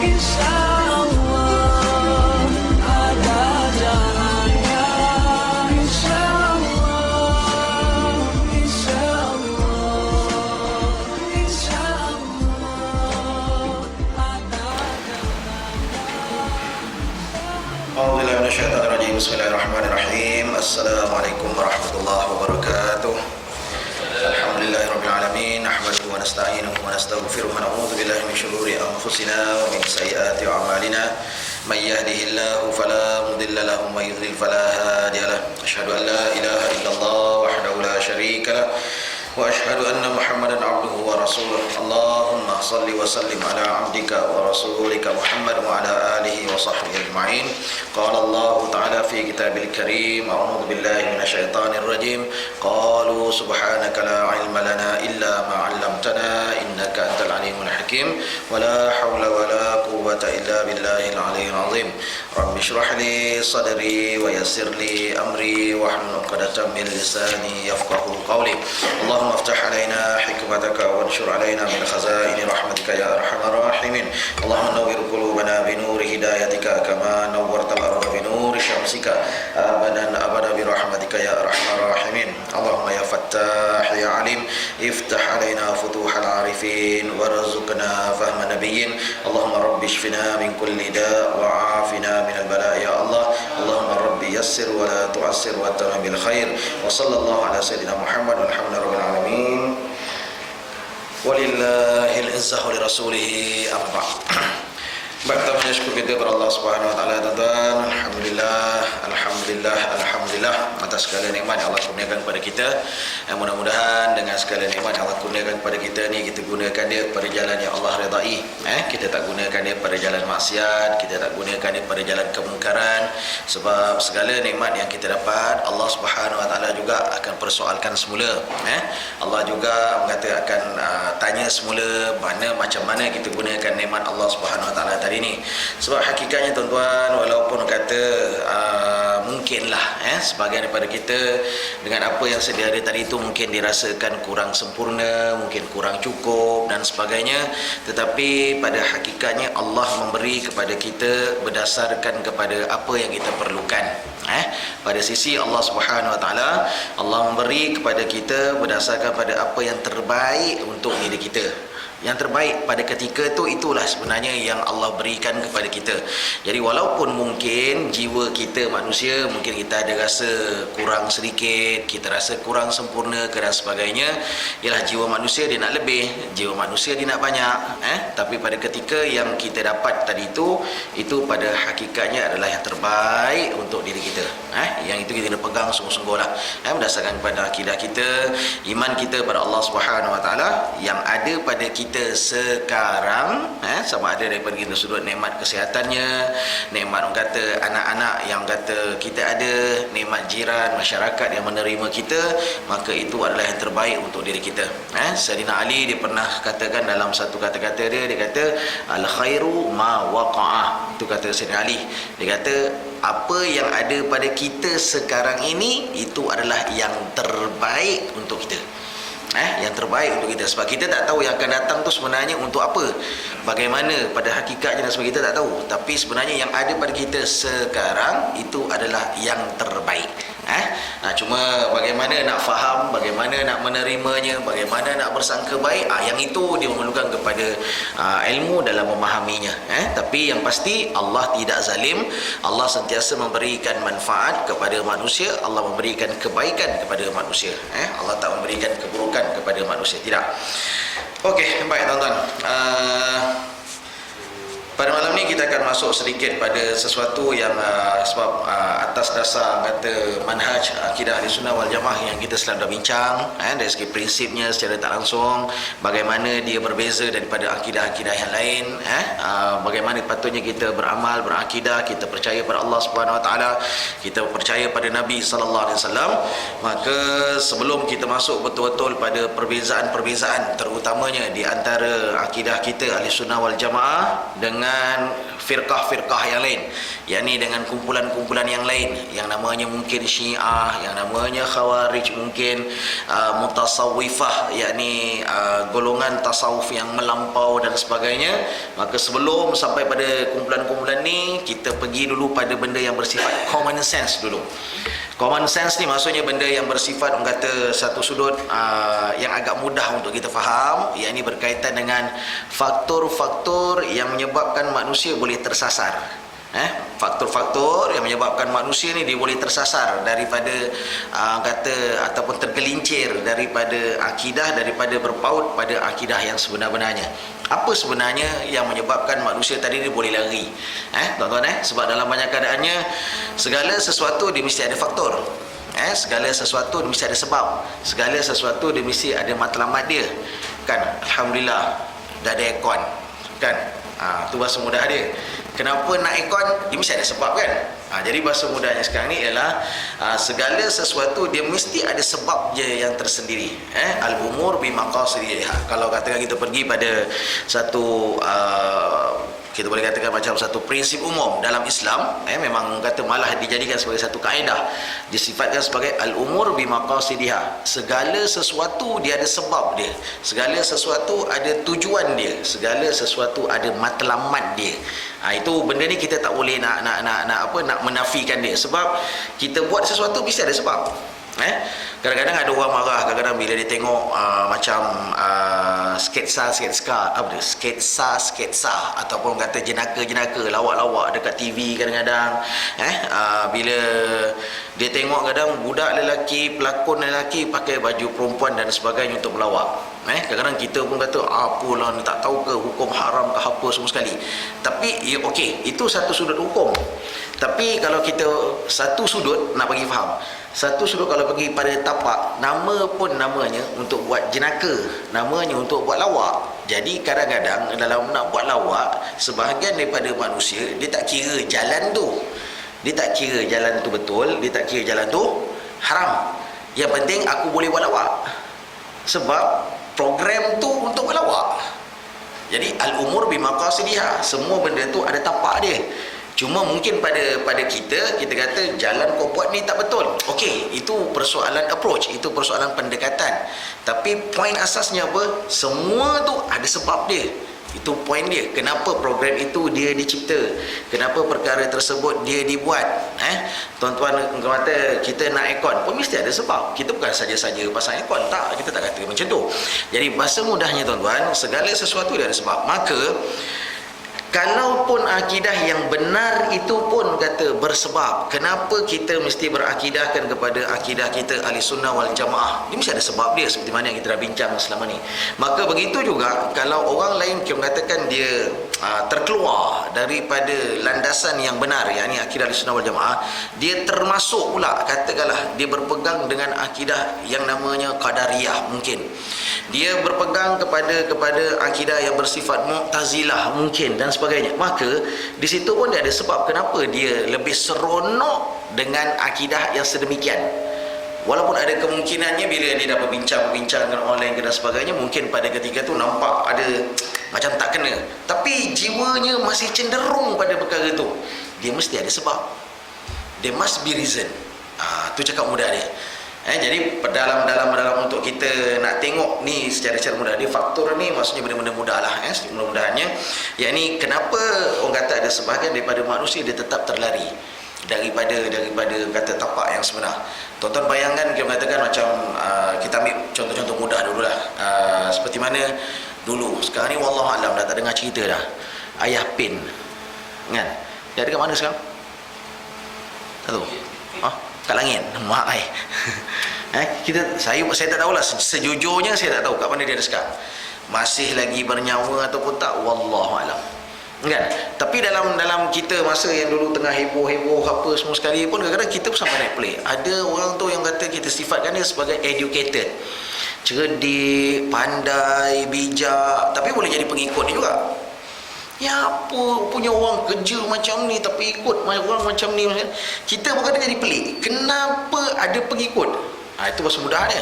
insyaallah ada jalannya, insyaallah, insyaallah, insyaallah ada A'udzubillahi minasyaitonir rajim. Bismillahirrahmanirrahim. Assalamualaikum warahmatullahi wabarakatuh. Alhamdulillahirabbil alamin. Nahmaduhu wa nasta'inuhu wa nastaghfiruh wa na'udzu billahi min shururi anfusina wa min sayyiati a'malina. May yahdihillahu fala mudilla lahu wa may yudlil fala hadiya lahu. Asyhadu an la ilaha illallah wahdahu la syarika lahu wa asyhadu anna Muhammadan abduhu wa rasuluh. Allahumma salli wa sallim ala abdika wa rasulika Muhammad wa ala alihi wa sahbihi ajma'in. Qala Allah ta'ala fi kitabil karim, a'udzu billahi minasyaitonir rajim. Qalu subhanaka la ilma lana illa ma 'allamtana innaka antal alimul hakim. Wa la haula wa la quwwata illa billahil aliyyil azim. Rabbi shrah li sadri wa yassir li amri wa hlul 'uqdatam min lisani yafqahu qawli. Allahumma افتح علينا حكمتك وانشر علينا من خزائن رحمتك يا ارحم الراحمين. اللهم نور قلوبنا بنور هدايتك كما نورت الارض بنور شمسك ابدا ابدا برحمتك يا ارحم الراحمين. اللهم يا فتاح يا عليم افتح علينا فتوح العارفين وارزقنا فهم النبيين. اللهم رب اشفنا من كل داء وعافنا من البلاء يا الله. اللهم رب يسر ولا تعسر واتمم بالخير. وصلى الله على سيدنا محمد والحمد لله رب العالمين. Walillahil izzah li rasulih amma ba'd. Baik, kita bersyukur kita kepada Allah Subhanahu wa taala, tuan-tuan. Alhamdulillah atas segala nikmat yang Allah kurniakan kepada kita. Mudah-mudahan dengan segala nikmat yang Allah kurniakan kepada kita ni, kita gunakan dia pada jalan yang Allah redai. Kita tak gunakan dia pada jalan maksiat, kita tak gunakan dia pada jalan kemungkaran. Sebab segala nikmat yang kita dapat, Allah Subhanahu wa taala juga akan persoalkan semula. Allah juga berkata akan tanya semula macam mana kita gunakan nikmat Allah Subhanahu wa taala tadi ni. Sebab hakikatnya, tuan-tuan, walaupun kata mungkinlah sebahagian daripada kita dengan apa yang sedia ada tadi itu mungkin dirasakan kurang sempurna, mungkin kurang cukup dan sebagainya, tetapi pada hakikatnya Allah memberi kepada kita berdasarkan kepada apa yang kita perlukan. Pada sisi Allah Subhanahu wa taala, Allah memberi kepada kita berdasarkan pada apa yang terbaik untuk diri kita. Yang terbaik pada ketika itu, itulah sebenarnya yang Allah berikan kepada kita. Jadi walaupun mungkin jiwa kita manusia, mungkin kita ada rasa kurang sedikit, kita rasa kurang sempurna dan sebagainya. Ialah jiwa manusia dia nak lebih, jiwa manusia dia nak banyak. Tapi pada ketika yang kita dapat tadi itu pada hakikatnya adalah yang terbaik untuk diri kita. Yang itu kita kena pegang sungguh-sungguh lah. Berdasarkan pada akidah kita, iman kita pada Allah Subhanahu wa taala yang ada pada kita sekarang, sama ada daripada kita sudut nikmat kesihatannya, nikmat orang kata anak-anak yang kata kita ada, nikmat jiran, masyarakat yang menerima kita, maka itu adalah yang terbaik untuk diri kita. Sayyidina Ali dia pernah katakan dalam satu kata-kata dia kata al khairu ma waqa'a. Itu kata Sayyidina Ali. Dia kata apa yang ada pada kita sekarang ini itu adalah yang terbaik untuk kita. Yang terbaik untuk kita. Sebab kita tak tahu yang akan datang tu sebenarnya untuk apa, bagaimana pada hakikatnya dan sebagainya, kita tak tahu. Tapi sebenarnya yang ada pada kita sekarang itu adalah yang terbaik. Cuma bagaimana nak faham, bagaimana nak menerimanya, bagaimana nak bersangka baik, yang itu dia memerlukan kepada ilmu dalam memahaminya. Tapi yang pasti Allah tidak zalim. Allah sentiasa memberikan manfaat kepada manusia, Allah memberikan kebaikan kepada manusia. Allah tak memberikan keburukan kepada manusia, tidak. Okey, baik tuan-tuan. Pada malam ni kita akan masuk sedikit pada sesuatu yang sebab atas dasar kata manhaj akidah Ahlussunnah wal Jamaah yang kita selalu dah bincang, dari segi prinsipnya secara tak langsung, bagaimana dia berbeza daripada akidah-akidah yang lain, bagaimana patutnya kita beramal, berakidah, kita percaya pada Allah Subhanahu wa taala, kita percaya pada Nabi sallallahu alaihi wasallam. Maka sebelum kita masuk betul-betul pada perbezaan-perbezaan terutamanya di antara akidah kita Ahlussunnah wal Jamaah dengan firqah-firqah yang lain, yakni dengan kumpulan-kumpulan yang lain yang namanya mungkin Syiah, yang namanya Khawarij, mungkin mutasawwifah, yakni golongan tasawuf yang melampau dan sebagainya. Maka sebelum sampai pada kumpulan-kumpulan ni, kita pergi dulu pada benda yang bersifat common sense dulu. Common sense ni maksudnya benda yang bersifat, orang kata satu sudut yang agak mudah untuk kita faham, yakni berkaitan dengan faktor-faktor yang menyebabkan manusia boleh tersasar. Faktor-faktor yang menyebabkan manusia ni dia boleh tersasar daripada kata ataupun tergelincir daripada akidah, daripada berpaut pada akidah yang sebenar-benarnya. Apa sebenarnya yang menyebabkan manusia tadi ni boleh lari? Tuan-tuan, sebab dalam banyak keadaannya segala sesuatu dia mesti ada faktor. Segala sesuatu dia mesti ada sebab. Segala sesuatu dia mesti ada matlamat dia. Kan, alhamdulillah dah ada aircon. Kan? Tu bahasa mudah dia. Kenapa nak aircon? Dia mesti ada sebab kan? Jadi bahasa mudahnya sekarang ni ialah segala sesuatu dia mesti ada sebab je yang tersendiri. Al-umur bi maqasidiha. Kalau katakan kita pergi pada satu kita boleh katakan macam satu prinsip umum dalam Islam, memang kata malah dijadikan sebagai satu kaedah, disifatkan sebagai al-umur bi maqasidiha. Segala sesuatu dia ada sebab dia, segala sesuatu ada tujuan dia, segala sesuatu ada matlamat dia. Itu benda ni kita tak boleh nak menafikan dia, sebab kita buat sesuatu mesti ada sebab. Kadang-kadang ada orang marah kadang-kadang bila dia tengok macam sketsa ataupun kata jenaka-jenaka lawak-lawak dekat TV kadang-kadang. Bila dia tengok kadang budak lelaki, pelakon lelaki pakai baju perempuan dan sebagainya untuk melawak. Kadang-kadang kita pun kata apalah ni, tak tahu ke hukum haram ke apa semua sekali. Tapi okey, itu satu sudut hukum. Tapi kalau kita satu sudut nak bagi faham, satu sudut kalau pergi pada tapak, nama pun namanya untuk buat jenaka, namanya untuk buat lawak. Jadi kadang-kadang dalam nak buat lawak, sebahagian daripada manusia dia tak kira jalan tu, dia tak kira jalan tu betul, dia tak kira jalan tu haram. Yang penting aku boleh buat lawak, sebab program tu untuk buat lawak. Jadi al-umur bi maqasidiha, semua benda tu ada tapak dia. Cuma mungkin pada kita kata jalan kau buat ni tak betul. Okey, itu persoalan approach, itu persoalan pendekatan. Tapi poin asasnya apa? Semua tu ada sebab dia. Itu poin dia. Kenapa program itu dia dicipta? Kenapa perkara tersebut dia dibuat? Tuan-tuan kata kita nak aircon pun mesti ada sebab. Kita bukan saja-saja pasang aircon, tak, kita tak kata macam tu. Jadi bahasa mudahnya tuan-tuan, segala sesuatu dia ada sebab. Maka kalaupun akidah yang benar itu pun kata bersebab, kenapa kita mesti berakidahkan kepada akidah kita ahli sunnah wal jamaah? Dia mesti ada sebab dia, seperti mana yang kita dah bincang selama ni. Maka begitu juga kalau orang lain kita katakan dia terkeluar daripada landasan yang benar, yakni akidah ahli sunnah wal jamaah, dia termasuk pula katakanlah dia berpegang dengan akidah yang namanya qadariyah, mungkin dia berpegang kepada akidah yang bersifat mu'tazilah mungkin dan sebagainya. Maka di situ pun dia ada sebab kenapa dia lebih seronok dengan akidah yang sedemikian. Walaupun ada kemungkinannya bila dia dah berbincang dengan orang lain dan sebagainya, mungkin pada ketika tu nampak ada macam tak kena, tapi jiwanya masih cenderung pada perkara tu. Dia mesti ada sebab. There must be reason. Tu cakap mudah dia. Jadi dalam untuk kita nak tengok ni secara mudah, dia faktor ni maksudnya benda-benda mudah lah, mudah-mudahannya, yakni kenapa orang kata ada sebahagian daripada manusia dia tetap terlari daripada kata tapak yang sebenar. Tuan-tuan bayangkan, kita mengatakan macam kita ambil contoh-contoh mudah dululah, seperti mana dulu. Sekarang ni wallahualam dah tak dengar cerita dah ayah pin kan, dia ada kat mana sekarang tak tahu. Kat langit, mak saya tak tahulah, sejujurnya saya tak tahu kat mana dia ada sekarang, masih lagi bernyawa ataupun tak, wallahualam kan. Tapi dalam kita masa yang dulu tengah heboh apa semua sekali pun, kadang-kadang kita pun sampai naik pelik. Ada orang tu yang kata kita sifatkan dia sebagai educated, cerdik, pandai, bijak, tapi boleh jadi pengikut dia juga. Ya apa punya orang kerja macam ni tapi ikut orang macam ni. Kita bukan jadi pelik, kenapa ada pengikut? Itu bahasa mudah dia.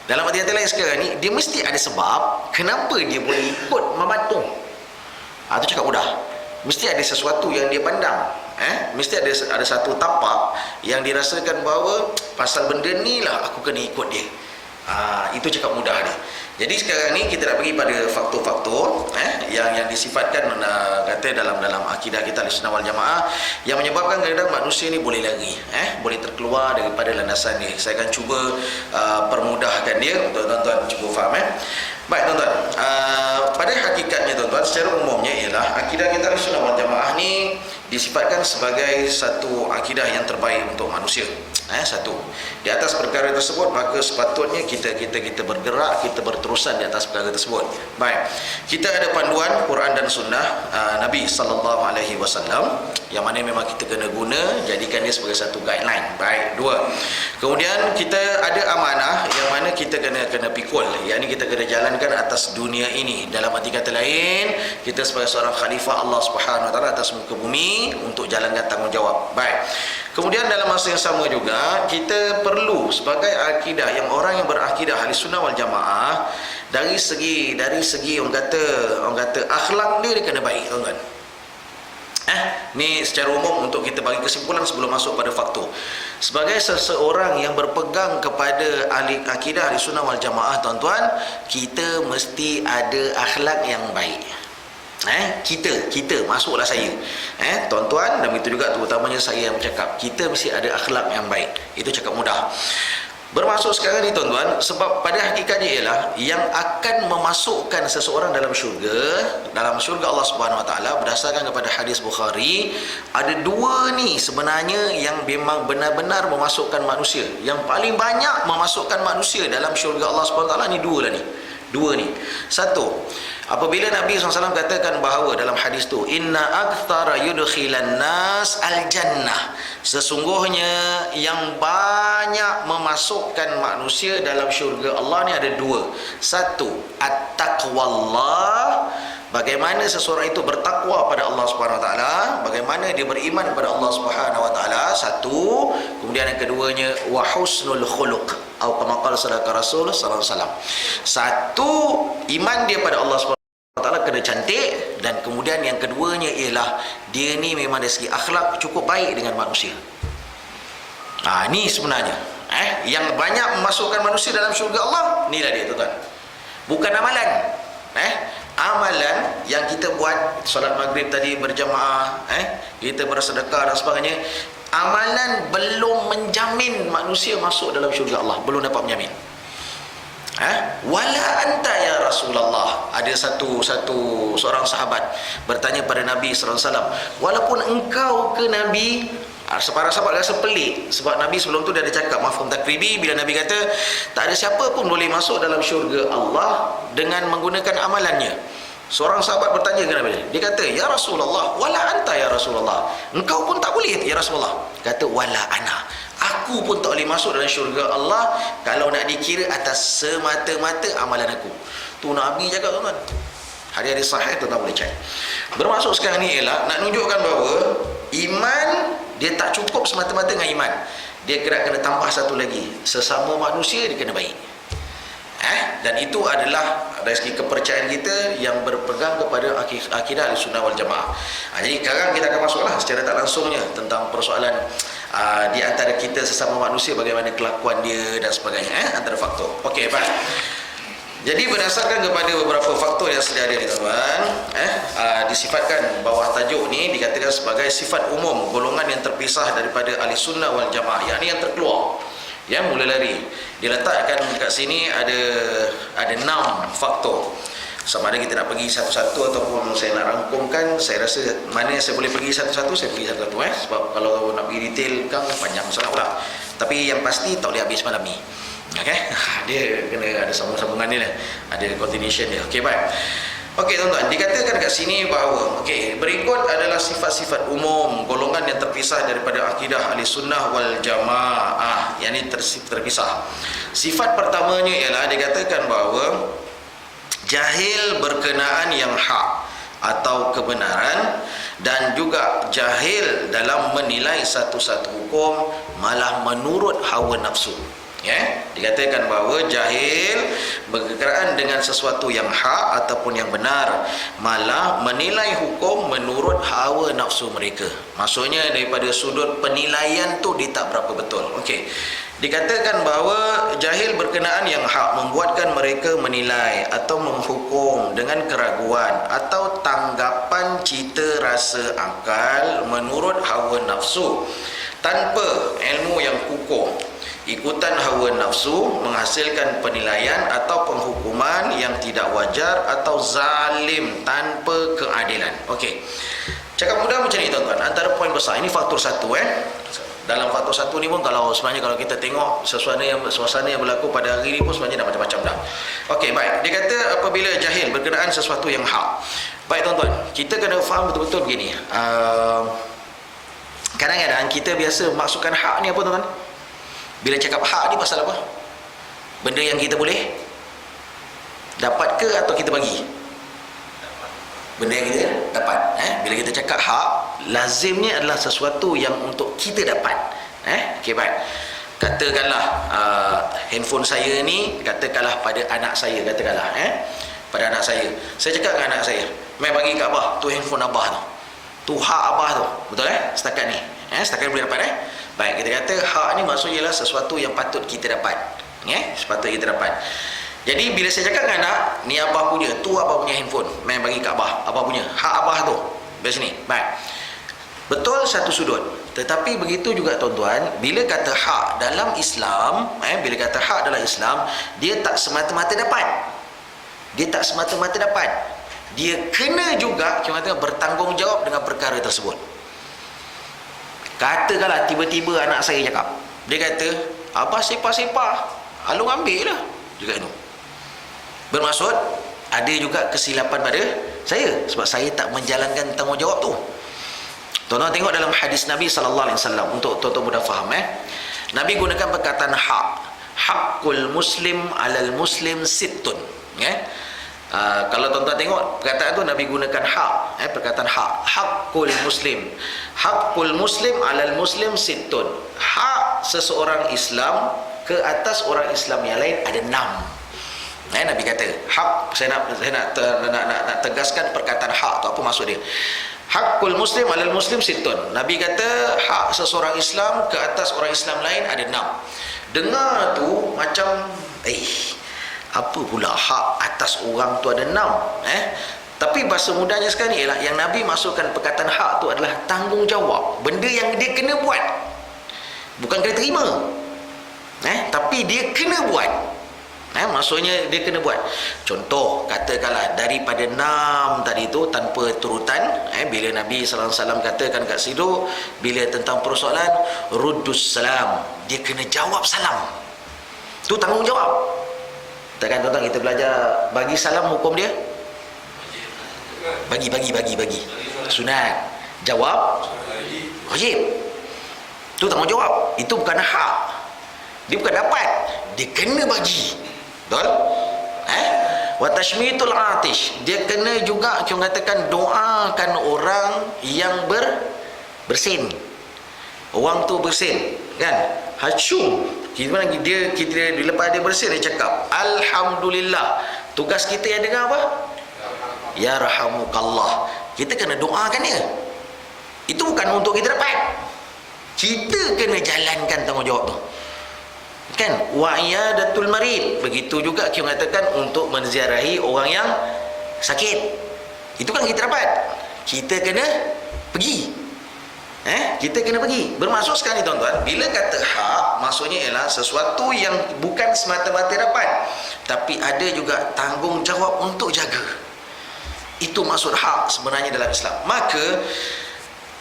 Dalam arti lain sekarang ni, dia mesti ada sebab kenapa dia boleh ikut Mamat tu. Itu cakap mudah. mesti ada sesuatu yang dia pandang. Mesti ada satu tapak yang dirasakan bahawa pasal benda ni lah aku kena ikut dia. Itu cakap mudah dia. Jadi sekarang ni kita nak pergi pada faktor-faktor yang disifatkan kata dalam akidah kita Ahlussunnah wal Jamaah yang menyebabkan kadang-kadang manusia ni boleh lari, boleh terkeluar daripada landasan dia. Saya akan cuba permudahkan dia untuk tuan-tuan cuba faham. Baik tuan-tuan, pada hakikatnya tuan-tuan, secara umumnya ialah akidah kita Ahlussunnah wal Jamaah ni disifatkan sebagai satu akidah yang terbaik untuk manusia. Satu, di atas perkara tersebut maka sepatutnya kita bergerak, kita berterusan di atas perkara tersebut. Baik, kita ada panduan Quran dan Sunnah Nabi SAW yang mana memang kita kena guna, jadikan dia sebagai satu guideline. Baik, dua, kemudian kita ada amanah yang mana kita kena pikul, yakni kita kena jalankan atas dunia ini. Dalam arti kata lain, kita sebagai seorang khalifah Allah Subhanahu Wa Taala atas muka bumi untuk jalankan tanggungjawab. Baik, kemudian dalam masa yang sama juga kita perlu sebagai akidah yang orang yang berakidah Ahlussunnah wal Jamaah dari segi orang kata akhlak dia kena baik, tuan-tuan. Ni secara umum untuk kita bagi kesimpulan sebelum masuk pada faktor. Sebagai seseorang yang berpegang kepada akidah Ahlussunnah wal Jamaah, tuan-tuan, kita mesti ada akhlak yang baik. Kita masuklah saya, tuan-tuan, dan itu juga terutamanya saya yang bercakap, kita mesti ada akhlak yang baik. Itu cakap mudah. Bermasuk sekarang ni tuan-tuan, sebab pada hakikatnya ialah yang akan memasukkan seseorang dalam syurga Allah Subhanahu Wa Taala, berdasarkan kepada hadis Bukhari, ada dua ni sebenarnya yang memang benar-benar memasukkan manusia, yang paling banyak memasukkan manusia dalam syurga Allah Subhanahu Wa Taala ni, dua ni. Satu, apabila Nabi SAW katakan bahawa dalam hadis tu, inna aktsara yudkhilan nas al-jannah, sesungguhnya yang banyak memasukkan manusia dalam syurga Allah ni ada dua. Satu, at-taqwallah, bagaimana seseorang itu bertakwa pada Allah Subhanahu Wa Taala, bagaimana dia beriman kepada Allah Subhanahu Wa Taala. Satu, kemudian yang keduanya wa husnul khuluq, atau kama qala Rasul sallallahu alaihi wasallam. Satu, iman dia pada Allah Subhanahu Wa Taala kena cantik, dan kemudian yang keduanya ialah dia ni memang dari segi akhlak cukup baik dengan manusia. Ni sebenarnya yang banyak memasukkan manusia dalam syurga Allah, inilah dia tuan-tuan. Bukan amalan. Amalan yang kita buat, solat maghrib tadi berjamaah, kita bersedekah dan sebagainya, amalan belum menjamin manusia masuk dalam syurga Allah, belum dapat menjamin. Wala anta ya Rasulullah, ada seorang sahabat bertanya pada Nabi sallallahu alaihi wasallam, walaupun engkau ke Nabi. Para sahabat rasa pelik, sebab Nabi sebelum tu dia ada cakap mafhum takribi, bila Nabi kata tak ada siapa pun boleh masuk dalam syurga Allah dengan menggunakan amalannya. Seorang sahabat bertanya kepada Nabi, dia kata, ya Rasulullah, wala anta ya Rasulullah, engkau pun tak boleh ya Rasulullah. Kata, wala ana, aku pun tak boleh masuk dalam syurga Allah kalau nak dikira atas semata-mata amalan aku. Tu Nabi cakap, tuan-tuan. Hadis sahih, tuan-tuan boleh cek. Bermaksud sekarang ni ialah nak tunjukkan bahawa iman dia tak cukup semata-mata dengan iman, dia kena tambah satu lagi, sesama manusia dia kena baik. Dan itu adalah dari segi kepercayaan kita yang berpegang kepada akidah Ahlussunnah wal Jamaah. Jadi sekarang kita akan masuklah secara tak langsungnya tentang persoalan di antara kita sesama manusia, bagaimana kelakuan dia dan sebagainya, antara faktor. Okey, baik. Jadi berdasarkan kepada beberapa faktor yang sedia ada ni, tuan-tuan, disifatkan bawah tajuk ni dikatakan sebagai sifat umum golongan yang terpisah daripada Ahlussunnah wal Jamaah, yakni yang terkeluar, yang mula lari. Diletakkan kat sini ada 6 faktor. Sama ada kita nak pergi satu-satu ataupun saya nak rangkumkan, saya rasa mana saya boleh pergi satu-satu, saya pergi satu-satu, sebab kalau nak pergi detail kan panjang sangat pula. Tapi yang pasti tak boleh habis malam ni. Okey, dia kena ada sambung-sambungan ni lah, ada continuation dia. Okey, baik. Okey, tuan-tuan, dikatakan kat sini bahawa berikut adalah sifat-sifat umum golongan yang terpisah daripada akidah Ahlussunnah wal Jamaah, yang ini terpisah. Sifat pertamanya ialah dikatakan bahawa jahil berkenaan yang hak atau kebenaran, dan juga jahil dalam menilai satu-satu hukum, malah menurut hawa nafsu. Ya, dikatakan bahawa jahil berkenaan dengan sesuatu yang hak ataupun yang benar, malah menilai hukum menurut hawa nafsu mereka. Maksudnya daripada sudut penilaian tu dia tak berapa betul. Okey. Dikatakan bahawa jahil berkenaan yang hak membuatkan mereka menilai atau menghukum dengan keraguan atau tanggapan cita rasa akal menurut hawa nafsu tanpa ilmu yang kukuh. Ikutan hawa nafsu menghasilkan penilaian atau penghukuman yang tidak wajar atau zalim tanpa keadilan. Okey. Cakap mudah macam ni tuan-tuan. Antara poin besar ini faktor satu Dalam faktor satu ni pun sebenarnya kalau kita tengok suasana yang berlaku pada hari ni pun sebenarnya dah macam-macam dah. Okey, baik. Dia kata apabila jahil berkenaan sesuatu yang hak. Baik tuan-tuan, kita kena faham betul-betul begini. Kadang-kadang kita biasa maksudkan hak ni apa tuan-tuan? Bila cakap hak ni pasal apa? Benda yang kita boleh dapat ke atau kita bagi? Benda yang kita dapat. Bila kita cakap hak, lazimnya adalah sesuatu yang untuk kita dapat. Okey, baik. Katakanlah handphone saya ni, katakanlah pada anak saya, pada anak saya. Saya cakap dengan anak saya, "Mai bagi kat abah, tu handphone abah tu. Tu hak abah tu." Betul setakat ni. Setakat boleh dapat Baik, kita kata hak ni maksudnya ialah sesuatu yang patut kita dapat. Sepatut kita dapat. Jadi bila saya cakap dengan anak, ni abah punya, tu abah punya handphone, main bagi kat abah, abah punya, hak abah tu. Dari sini. Baik. Betul satu sudut. Tetapi begitu juga tuan-tuan, bila kata hak dalam Islam, bila kata hak dalam Islam, dia tak semata-mata dapat. Dia tak semata-mata dapat. Dia kena juga bertanggungjawab dengan perkara tersebut. Katakanlah tiba-tiba anak saya cakap, dia kata, "Abah sepah-sepah, Alung ambil lah." Juga itu. Bermaksud ada juga kesilapan pada saya sebab saya tak menjalankan tanggungjawab tu. Tuan-tuan tengok dalam hadis Nabi SAW untuk tuan-tuan mudah faham. Nabi gunakan perkataan hak. Hakul muslim alal muslim sittun. Kalau tuan-tuan tengok perkataan tu Nabi gunakan hak, perkataan hak. Hakul muslim. Hakul muslim alal muslim sittun. Hak seseorang Islam ke atas orang Islam yang lain ada 6. Nabi kata hak. Saya nak tegaskan perkataan hak tu apa maksud dia. Hakul muslim alal muslim sittun. Nabi kata hak seseorang Islam ke atas orang Islam lain ada 6. Dengar tu macam apa pula hak atas orang tu ada 6? Tapi bahasa mudahnya sekarang ni ialah yang Nabi masukkan perkataan hak tu adalah tanggungjawab. Benda yang dia kena buat. Bukan kena terima. Tapi dia kena buat. Maksudnya dia kena buat. Contoh, katakanlah daripada 6 tadi tu tanpa turutan, bila Nabi SAW katakan kat situ, bila tentang persoalan ruddus salam, dia kena jawab salam. Tu tanggungjawab. Takkan tuan-tuan kita belajar bagi salam hukum dia? Bagi. Sunat. Jawab wajib. Tu tanggungjawab. Itu bukan hak. Dia bukan dapat. Dia kena bagi. Betul? Wa tashmitul atish. Dia kena juga kita katakan doakan orang yang bersin. Orang tu bersin, kan? Hacum. Kita lepas dia bersin dia cakap alhamdulillah. Tugas kita yang dengar apa? Ya rahamukallah. Kita kena doakan dia. Itu bukan untuk kita dapat. Kita kena jalankan tanggungjawab tu. Kan? Wa iyadatul marid. Begitu juga kita mengatakan untuk menziarahi orang yang sakit. Itu kan kita dapat. Kita kena pergi. Kita kena pergi. Bermaksud sekarang ni tuan-tuan, bila kata hak, maksudnya ialah sesuatu yang bukan semata-mata dapat, tapi ada juga tanggungjawab untuk jaga. Itu maksud hak sebenarnya dalam Islam. Maka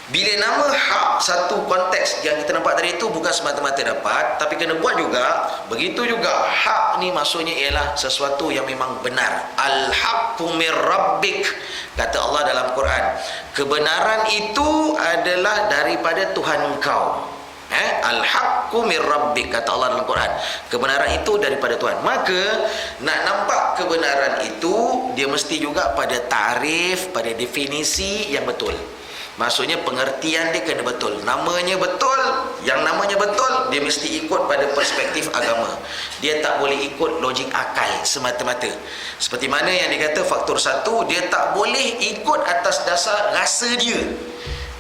bila nama hak satu konteks yang kita nampak tadi itu bukan semata-mata dapat, tapi kena buat juga. Begitu juga hak ni maksudnya ialah sesuatu yang memang benar. Al-haqqu mir rabbik, kata Allah dalam Quran. Kebenaran itu adalah daripada Tuhan engkau. Al-haqqu mir rabbik, kata Allah dalam Quran. Kebenaran itu daripada Tuhan. Maka nak nampak kebenaran itu, dia mesti juga pada tarif, pada definisi yang betul. Maksudnya pengertian dia kena betul. Namanya betul, yang namanya betul, dia mesti ikut pada perspektif agama. Dia tak boleh ikut logik akal semata-mata. Seperti mana yang dikata faktor 1, dia tak boleh ikut atas dasar rasa dia.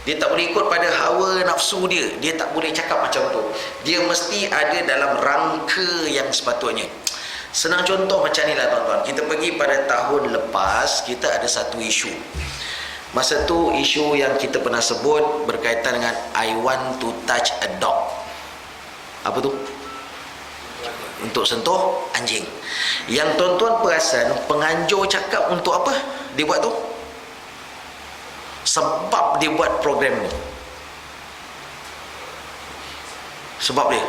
Dia tak boleh ikut pada hawa nafsu dia. Dia tak boleh cakap macam tu. Dia mesti ada dalam rangka yang sepatutnya. Senang contoh macam ni lah tuan-tuan. Kita pergi pada tahun lepas, kita ada satu isu. Masa tu isu yang kita pernah sebut berkaitan dengan I want to touch a dog. Apa tu? Untuk sentuh anjing. Yang tuan-tuan perasan penganjur cakap untuk apa dia buat tu? Sebab dia buat program ni. Sebab dia.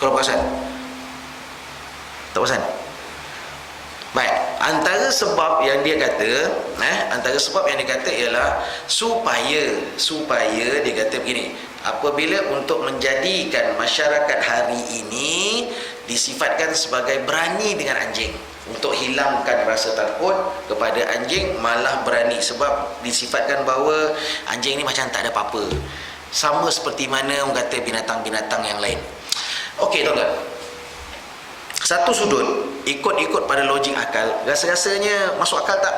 Kalau perasan? Tak perasan? Baik, antara sebab yang dia kata, antara sebab yang dia kata ialah supaya dia kata begini, apabila untuk menjadikan masyarakat hari ini disifatkan sebagai berani dengan anjing, untuk hilangkan rasa takut kepada anjing, malah berani sebab disifatkan bahawa anjing ni macam tak ada apa-apa, sama seperti mana orang kata binatang-binatang yang lain. Okey tuan-tuan, satu sudut ikut pada logik akal, rasa-rasanya masuk akal tak?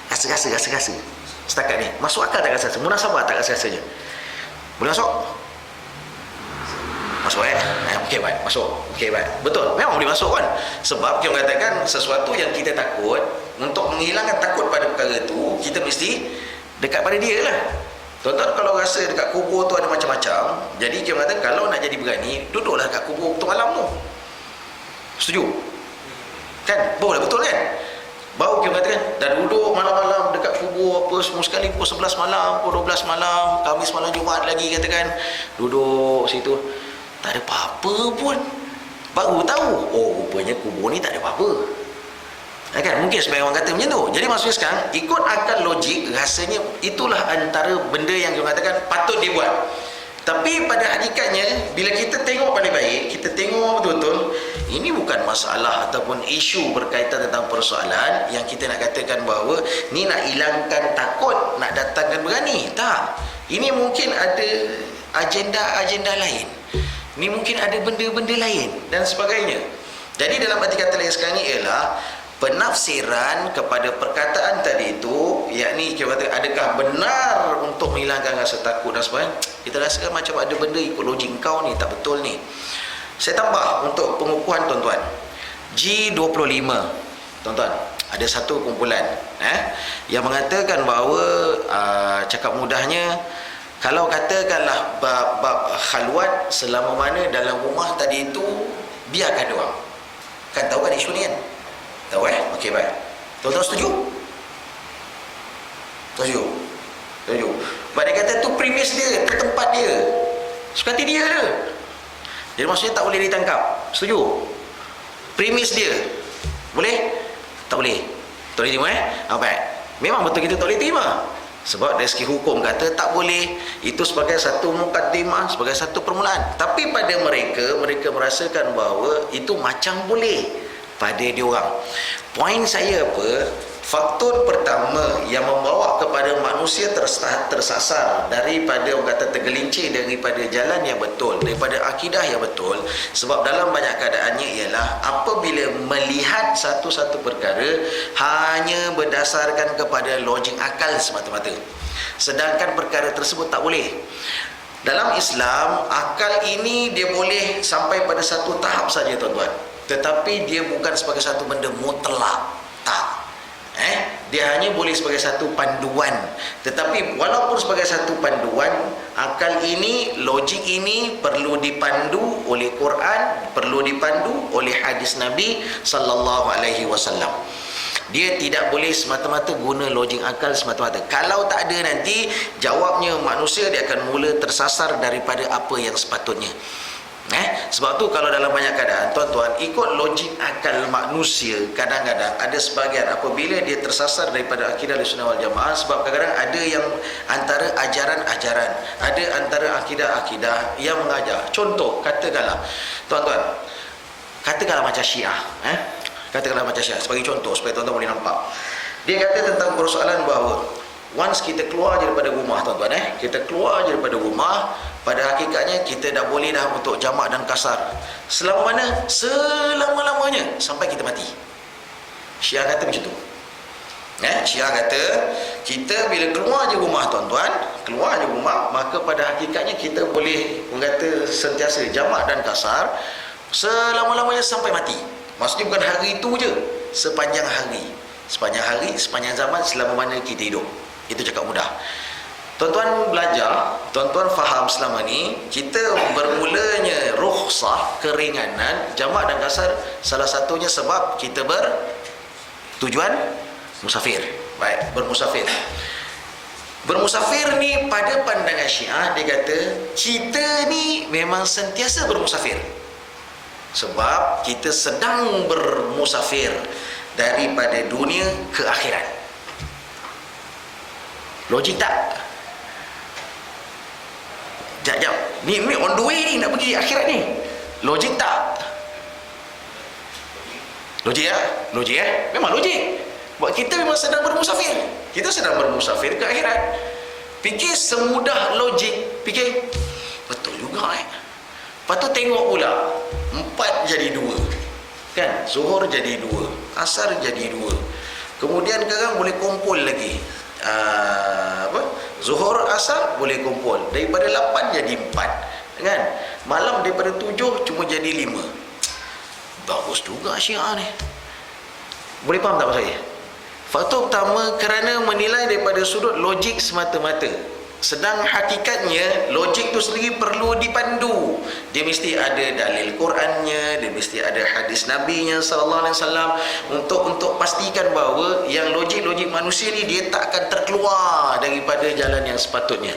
Rasa setakat ni masuk akal tak? Rasa munasabah tak rasa-rasanya? Boleh masuk? Masuk okey baik, masuk. Okey baik, betul, memang boleh masuk kan. Sebab kita katakan sesuatu yang kita takut, untuk menghilangkan takut pada perkara tu, kita mesti dekat pada dia lah. Tuan-tuan kalau rasa dekat kubur tu ada macam-macam, jadi kita katakan kalau nak jadi berani, duduklah dekat kubur waktu malam tu. Setuju? Kan? Boleh, betul kan? Baru kita katakan dah duduk malam-malam dekat kubur apa semua sekali, pukul 11 malam, pukul 12 malam, Khamis malam, Jumaat lagi katakan, duduk situ tak ada apa-apa pun, baru tahu oh rupanya kubur ni tak ada apa-apa. Kan? Mungkin sebagai orang kata macam tu. Jadi maksudnya sekarang ikut akal logik, rasanya itulah antara benda yang kita katakan patut dibuat. Tapi pada hakikatnya, bila kita tengok paling baik, kita tengok betul-betul, ini bukan masalah ataupun isu berkaitan tentang persoalan yang kita nak katakan bahawa ni nak hilangkan takut, nak datangkan berani. Tak. Ini mungkin ada agenda-agenda lain. Ini mungkin ada benda-benda lain dan sebagainya. Jadi dalam arti kata lain sekarang ni ialah penafsiran kepada perkataan tadi itu, yakni kita kata adakah benar untuk menghilangkan rasa takut dan sebagainya. Kita rasakan macam ada benda ikut logik kau ni tak betul ni. Saya tambah untuk pengukuhan tuan-tuan, G25 tuan-tuan, ada satu kumpulan yang mengatakan bahawa cakap mudahnya, kalau katakanlah bab khalwat selama mana dalam rumah tadi itu, biarkan dia orang. Kan tahu kan isu ni kan? Tahu okey baik. Tuan-tuan setuju? Setuju? Setuju. Sebab dia kata tu premis dia, tu tempat dia, suka hati dia je. Jadi maksudnya tak boleh ditangkap. Setuju? Premis dia. Boleh? Tak boleh. Tak boleh terima baik. Memang betul kita tak boleh terima. Sebab dari segi hukum kata tak boleh. Itu sebagai satu mukaddimah, sebagai satu permulaan. Tapi pada mereka merasakan bahawa itu macam boleh pada diorang. Poin saya apa? Faktor pertama yang membawa kepada manusia tersasar daripada orang kata tergelincir daripada jalan yang betul, daripada akidah yang betul, sebab dalam banyak keadaannya ialah apabila melihat satu-satu perkara hanya berdasarkan kepada logik akal semata-mata, sedangkan perkara tersebut tak boleh. Dalam Islam, akal ini dia boleh sampai pada satu tahap saja tuan-tuan, tetapi dia bukan sebagai satu benda mutlak. Tak. Dia hanya boleh sebagai satu panduan. Tetapi walaupun sebagai satu panduan, akal ini, logik ini perlu dipandu oleh Quran, perlu dipandu oleh hadis Nabi sallallahu alaihi wasallam. Dia tidak boleh semata-mata guna logik akal semata-mata. Kalau tak ada, nanti jawabnya manusia dia akan mula tersasar daripada apa yang sepatutnya. Sebab tu kalau dalam banyak keadaan tuan-tuan ikut logik akal manusia, kadang-kadang ada sebahagian apabila dia tersasar daripada akidah Ahlussunnah wal Jamaah, sebab kadang-kadang ada yang antara ajaran-ajaran, ada antara akidah-akidah yang mengajar. Contoh katakanlah tuan-tuan, katakanlah macam Syiah, katakanlah macam Syiah sebagai contoh supaya tuan-tuan boleh nampak. Dia kata tentang persoalan bahawa Once kita keluar daripada rumah tuan-tuan, kita keluar daripada rumah, pada hakikatnya kita dah boleh dah untuk jamak dan kasar. Selama mana? Selama-lamanya sampai kita mati. Syiah kata macam tu. Syiah kata kita bila keluar je rumah tuan-tuan, keluar je rumah, maka pada hakikatnya kita boleh kata sentiasa jamak dan kasar selama-lamanya sampai mati. Maksudnya bukan hari itu je, sepanjang hari, sepanjang zaman, selama mana kita hidup. Itu cakap mudah. Tuan-tuan belajar, tuan-tuan faham selama ni kita bermulanya rukhsah, keringanan jamak dan kasar, salah satunya sebab kita bertujuan musafir. Baik, bermusafir. Bermusafir ni pada pandangan Syiah, dia kata kita ni memang sentiasa bermusafir. Sebab kita sedang bermusafir daripada dunia ke akhirat. Logik tak? Sekejap. Ni on the way ni nak pergi akhirat ni. Logik tak? Logik ya? Logik Memang logik. Sebab kita memang sedang bermusafir. Kita sedang bermusafir ke akhirat. Fikir semudah logik. Fikir, betul juga Lepas tu tengok pula, 4 jadi 2. Kan? Zuhur jadi 2, asar jadi 2. Kemudian sekarang boleh kumpul lagi. Zuhur, asar boleh kumpul. Daripada 8 jadi 4. Kan? Malam daripada 7 cuma jadi 5. Bagus juga Syiah ni. Boleh faham tak maksud saya? Faktor pertama, kerana menilai daripada sudut logik semata-mata. Sedang hakikatnya logik tu sendiri perlu dipandu. Dia mesti ada dalil Qurannya, dia mesti ada hadis Nabi-Nya sallallahu alaihi wasallam untuk pastikan bahawa yang logik-logik manusia ni dia tak akan terkeluar daripada jalan yang sepatutnya.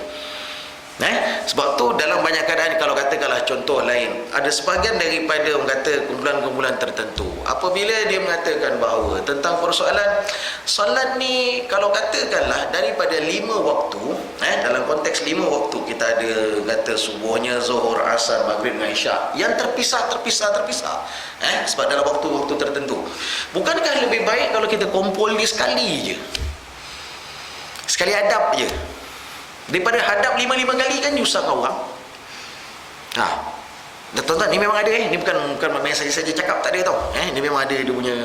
Sebab tu dalam banyak keadaan, kalau katakanlah contoh lain, ada sebahagian daripada orang kata kumpulan-kumpulan tertentu, apabila dia mengatakan bahawa tentang persoalan solat ni, kalau katakanlah daripada 5 waktu, dalam konteks 5 waktu kita ada kata subuhnya, zuhur, asar, maghrib dengan isyak yang terpisah sebab dalam waktu-waktu tertentu. Bukankah lebih baik kalau kita kumpul ni sekali je, sekali hadap je, daripada hadap 5 kali kan nyusahkan orang. Tuan-tuan, ni memang ada ni bukan main saja cakap, tak ada tau. Ni memang ada dia punya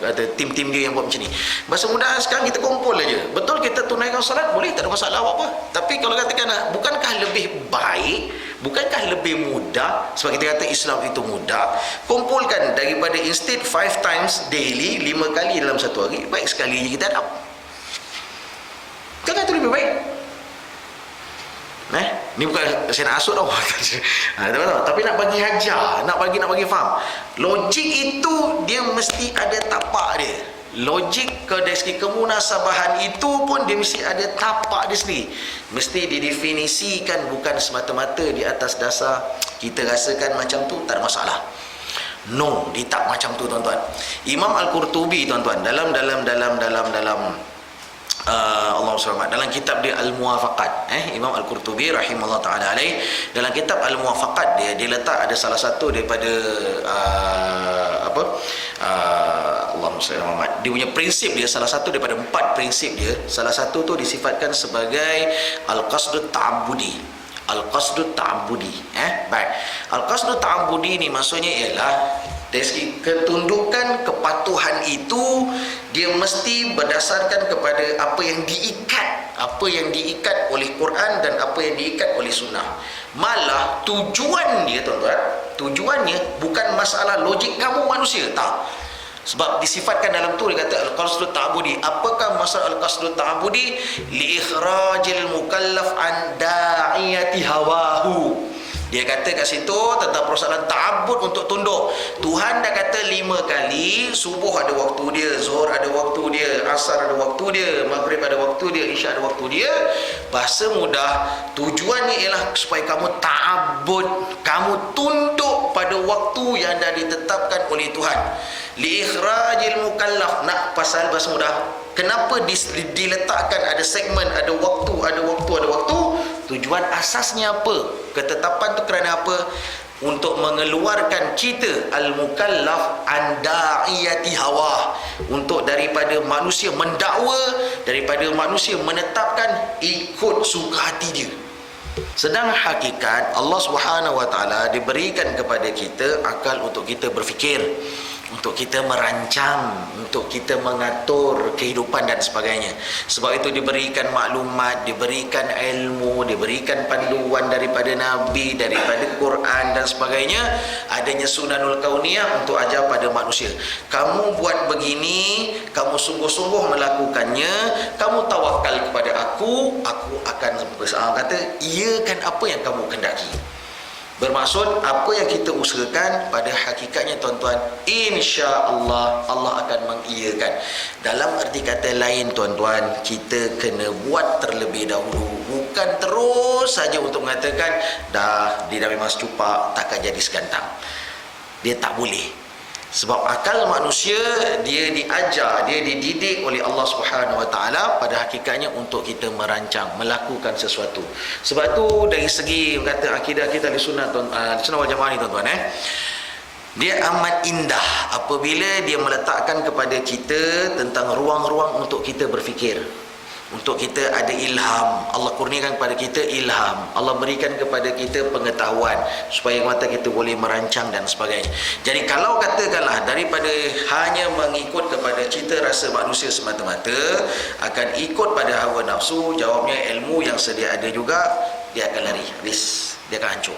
kata tim-tim dia yang buat macam ni. Bahasa mudah sekarang kita kumpul aja. Betul kita tunaikan solat, boleh, tak ada masalah apa-apa. Tapi kalau katakan bukankah lebih baik, bukankah lebih mudah, sebab kita kata Islam itu mudah, kumpulkan daripada instead 5 times daily, 5 kali dalam satu hari, baik sekali je kita hadap. Kan itu lebih baik. Ni bukan saya nak asut tau. Tapi nak bagi hajar, nak bagi faham. Logik itu dia mesti ada tapak dia. Logik dari segi kemunasabahan itu pun dia mesti ada tapak dia sendiri. Mesti didefinisikan, bukan semata-mata di atas dasar kita rasakan macam tu tak ada masalah. No, dia tak macam tu tuan-tuan. Imam Al-Qurtubi tuan-tuan dalam Allah SWT, dalam kitab dia Al-Muwafaqat, Imam Al-Qurtubi rahimahullah ta'ala alaih, dalam kitab Al-Muwafaqat dia letak ada salah satu daripada Allah SWT, dia punya prinsip dia, salah satu daripada 4 prinsip dia, salah satu tu disifatkan sebagai Al-Qasdut Ta'abudi. Al-Qasdut Ta'abudi. Baik. Al-Qasdut Ta'abudi ni maksudnya ialah dari segi ketundukan, kepatuhan itu dia mesti berdasarkan kepada apa yang diikat oleh Quran dan apa yang diikat oleh sunnah. Malah tujuan dia tuan-tuan, tujuannya bukan masalah logik kamu manusia, tak. Sebab disifatkan dalam tu dia kata al-qasdut ta'budi. Apakah maksud al-qasdut ta'budi? Li ikhrajil mukallaf an da'iyati hawahu. Dia kata kat situ tentang persoalan ta'abbud untuk tunduk. Tuhan dah kata 5 kali, subuh ada waktu dia, zuhur ada waktu dia, asar ada waktu dia, maghrib ada waktu dia, isyak ada waktu dia. Bahasa mudah, tujuannya ialah supaya kamu ta'abbud, kamu tunduk pada waktu yang dah ditetapkan oleh Tuhan. Li ikhrajil mukallaf. Nak pasal bahasa mudah, kenapa diletakkan ada segmen, ada waktu. Tujuan asasnya apa? Ketetapan tu kerana apa? untuk mengeluarkan kita al-mukallaf an da'iyati hawa, untuk daripada manusia mendakwa, daripada manusia menetapkan ikut suka hati dia. Sedang hakikat Allah Subhanahu wa taala diberikan kepada kita akal untuk kita berfikir, untuk kita merancang, untuk kita mengatur kehidupan dan sebagainya. Sebab itu diberikan maklumat, diberikan ilmu, diberikan panduan daripada Nabi, daripada Quran dan sebagainya. Adanya sunanul kauniyah untuk ajar pada manusia. Kamu buat begini, kamu sungguh-sungguh melakukannya, kamu tawakal kepada aku akan kata iakan apa yang kamu kendaki. Bermaksud apa yang kita usahakan pada hakikatnya tuan-tuan, insya-Allah Allah akan mengiyakan. Dalam arti kata lain tuan-tuan, kita kena buat terlebih dahulu, bukan terus saja untuk mengatakan dah dia dah memang secupak, takkan jadi segantang. Dia tak boleh. Sebab akal manusia dia diajar, dia dididik oleh Allah Subhanahu wa taala pada hakikatnya untuk kita merancang, melakukan sesuatu. Sebab tu dari segi kata akidah kita Ahlussunnah wal Jamaah ni tuan-tuan, dia amat indah apabila dia meletakkan kepada kita tentang ruang-ruang untuk kita berfikir, untuk kita ada ilham. Allah kurniakan kepada kita ilham, Allah berikan kepada kita pengetahuan supaya mata kita boleh merancang dan sebagainya. Jadi kalau katakanlah daripada hanya mengikut kepada cita rasa manusia semata-mata, akan ikut pada hawa nafsu, jawabnya ilmu yang sedia ada juga dia akan lari, habis, dia akan hancur.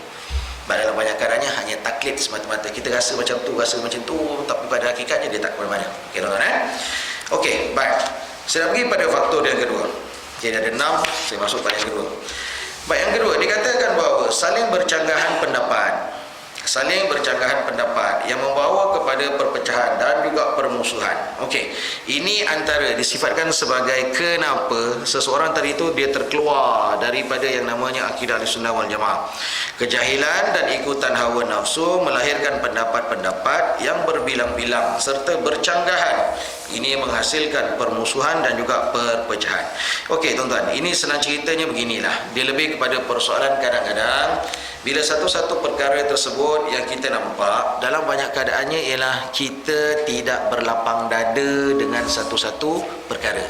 Dalam banyak keadaannya hanya taklid semata-mata. Kita rasa macam tu, tapi pada hakikatnya dia tak ke mana-mana. Okey tuan-tuan, okey, baik. Saya nak pergi pada faktor yang kedua. Jadi ada 6, saya masuk pada yang kedua. Baik, yang kedua dikatakan bahawa saling bercanggahan pendapat. Saling bercanggahan pendapat yang membawa kepada perpecahan dan juga permusuhan. Okey, ini antara disifatkan sebagai kenapa seseorang tadi itu dia terkeluar daripada yang namanya akidah Ahlussunnah wal Jamaah. Kejahilan dan ikutan hawa nafsu melahirkan pendapat-pendapat yang berbilang-bilang serta bercanggahan. Ini menghasilkan permusuhan dan juga perpecahan. Okey tuan-tuan, ini senang ceritanya beginilah. Dia lebih kepada persoalan kadang-kadang bila satu-satu perkara tersebut yang kita nampak dalam banyak keadaannya ialah kita tidak berlapang dada dengan satu-satu perkara.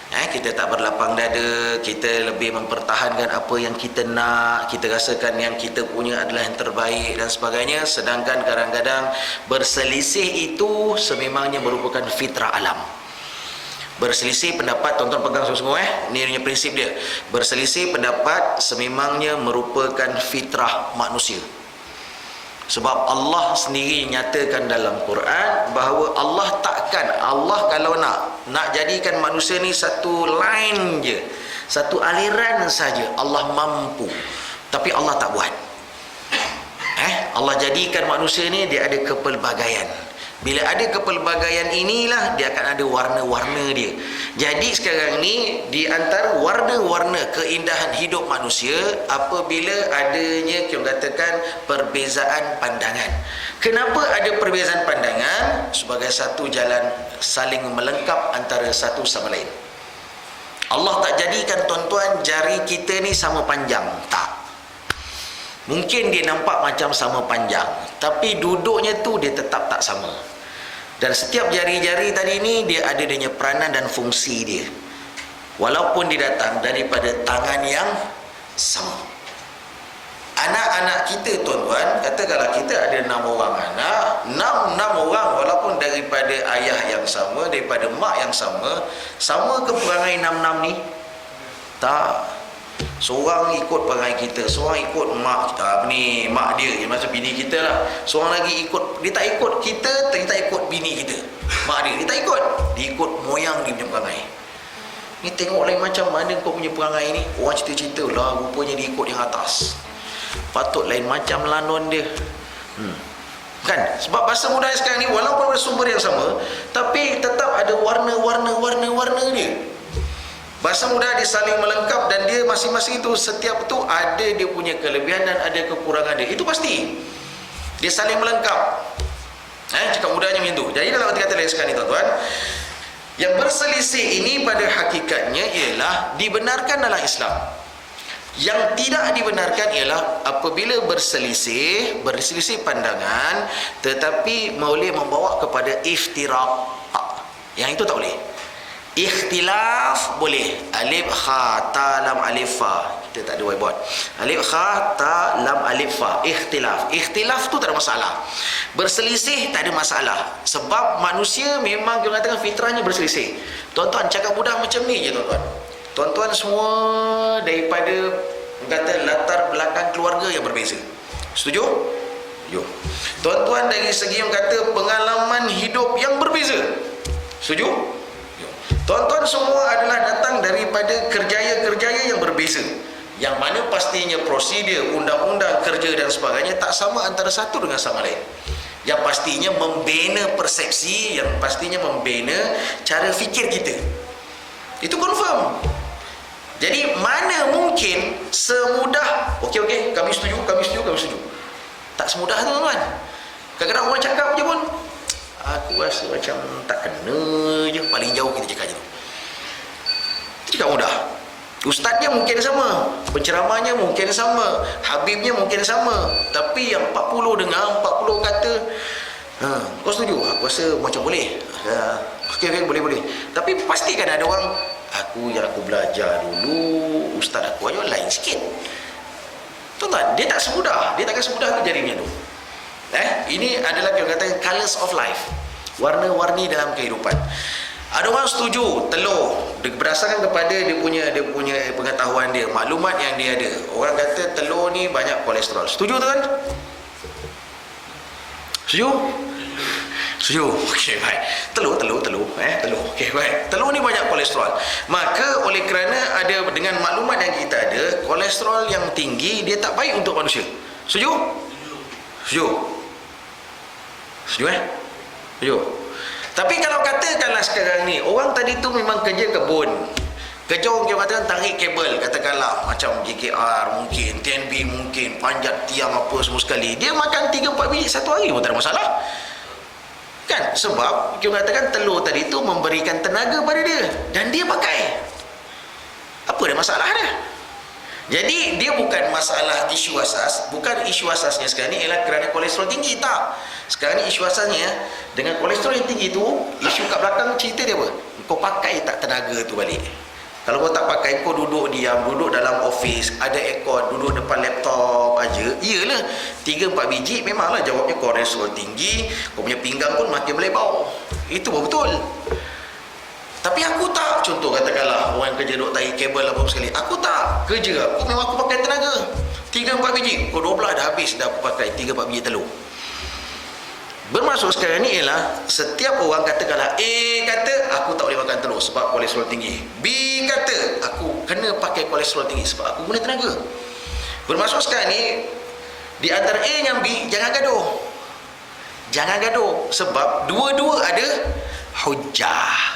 Kita tak berlapang dada, kita lebih mempertahankan apa yang kita nak, kita rasakan yang kita punya adalah yang terbaik dan sebagainya. Sedangkan kadang-kadang berselisih itu sememangnya merupakan fitrah alam. Berselisih pendapat, tuan-tuan pegang sungguh-sungguh ni punya prinsip dia. Berselisih pendapat sememangnya merupakan fitrah manusia. Sebab Allah sendiri nyatakan dalam Quran bahawa Allah kalau nak jadikan manusia ni satu line je, satu aliran saja, Allah mampu. Tapi Allah tak buat. Allah jadikan manusia ni dia ada kepelbagaian. Bila ada kepelbagaian inilah dia akan ada warna-warna dia. Jadi sekarang ni di antara warna-warna keindahan hidup manusia apabila adanya kita katakan perbezaan pandangan. Kenapa ada perbezaan pandangan? Sebagai satu jalan saling melengkap antara satu sama lain. Allah tak jadikan tuan-tuan jari kita ni sama panjang, tak. Mungkin dia nampak macam sama panjang, tapi duduknya tu dia tetap tak sama. Dan setiap jari-jari tadi ni dia ada dia peranan dan fungsi dia. Walaupun dia datang daripada tangan yang sama. Anak-anak kita tuan-tuan, katakanlah kita ada 6 orang anak, 6 orang walaupun daripada ayah yang sama, daripada mak yang sama ke perangai 6 ni? Tak. Seorang ikut perangai kita, seorang ikut mak mak dia, macam bini kita lah. Seorang lagi ikut, dia tak ikut kita, dia tak ikut bini kita, mak dia tak ikut, dia ikut moyang dia punya perangai. Ni tengok lain macam mana kau punya perangai ni. Orang cerita-cerita lah, rupanya dia ikut yang atas, patut lain macam lanon dia. Kan? Sebab bahasa mudah sekarang ni walaupun ada sumber yang sama, tapi tetap ada warna-warna dia. Bahasa mudah dia saling melengkap dan dia masing-masing itu setiap tu ada dia punya kelebihan dan ada kekurangan dia. Itu pasti. Dia saling melengkap. Cakap mudahnya macam tu. Jadi dalam arti kata lain sekarang ni tuan-tuan, yang berselisih ini pada hakikatnya ialah dibenarkan dalam Islam. Yang tidak dibenarkan ialah apabila berselisih pandangan tetapi boleh membawa kepada iftiraq. Yang itu tak boleh. Ikhtilaf boleh. Alif kha ta lam alif fa. Kita tak ada whiteboard. Alif kha ta lam alif fa. Ikhtilaf tu tak ada masalah. Berselisih tak ada masalah. Sebab manusia memang kita katakan fitrahnya berselisih. Tuan-tuan cakap mudah macam ni je tuan-tuan. Tuan-tuan semua daripada kata latar belakang keluarga yang berbeza. Setuju? Setuju. Tuan-tuan dari segi yang kata pengalaman hidup yang berbeza. Setuju? Setuju. Tuan-tuan semua adalah datang daripada kerjaya-kerjaya yang berbeza. Yang mana pastinya prosedur, undang-undang kerja dan sebagainya tak sama antara satu dengan sama lain. Yang pastinya membina persepsi, yang pastinya membina cara fikir kita. Itu confirm. Jadi mana mungkin semudah okey kami setuju. Tak semudah tu tuan-tuan. Kadang-kadang orang cakap je pun aku rasa macam tak kena je, paling jauh kita cakap je tu. Itu cakap mudah. Ustaznya mungkin sama, penceramahnya mungkin sama, habibnya mungkin sama, tapi yang 40 dengar, 40 kata kau setuju? Aku rasa macam boleh. Okey boleh. Tapi pastikan ada orang aku belajar dulu, ustaz aku aja lain sikit. Tuan-tuan, dia tak semudah, dia takkan semudah tu jadinya tu. Ini adalah kita katakan colours of life, warna-warni dalam kehidupan. Ada orang setuju telur berdasarkan kepada dia punya pengetahuan dia, maklumat yang dia ada. Orang kata telur ni banyak kolesterol. Setuju tuan? Setuju? Setuju. Okey, baik. Telur. Okey, baik. Telur ni banyak kolesterol. Maka oleh kerana ada dengan maklumat yang kita ada, kolesterol yang tinggi dia tak baik untuk manusia. Setuju? Setuju. Setuju. Tapi kalau katakanlah sekarang ni orang tadi tu memang kerja kebun. Kerja orang katakan tarik kabel, katakanlah macam JKR mungkin, TNB mungkin, panjat tiang apa semua sekali. Dia makan 3-4 biji satu hari pun tak ada masalah. Kan? Sebab kita katakan telur tadi tu memberikan tenaga pada dia dan dia pakai. Apa dia masalah dia? Jadi dia bukan masalah isu asas, bukan isu asasnya sekarang ni ialah kerana kolesterol tinggi, tak. Sekarang ni isu asasnya dengan kolesterol yang tinggi tu, isu kat belakang cerita dia apa? Kau pakai tak tenaga tu balik. Kalau kau tak pakai, kau duduk diam, duduk dalam office, ada aircon, duduk depan laptop aja. Iyalah, 3-4 biji memanglah jawabnya kolesterol tinggi, kau punya pinggang pun makin melebau. Itu betul. Tapi aku tak, contoh katakanlah orang kerja duk tarik kabel apa sekali. Aku tak kerja, aku memang aku pakai tenaga 3-4 biji, kau 12 dah habis dah aku pakai 3-4 biji telur. Bermaksud sekarang ni ialah setiap orang katakanlah A kata aku tak boleh makan telur sebab kolesterol tinggi, B kata aku kena pakai kolesterol tinggi sebab aku guna tenaga. Bermaksud sekarang ni di antara A dengan B jangan gaduh sebab dua-dua ada hujah.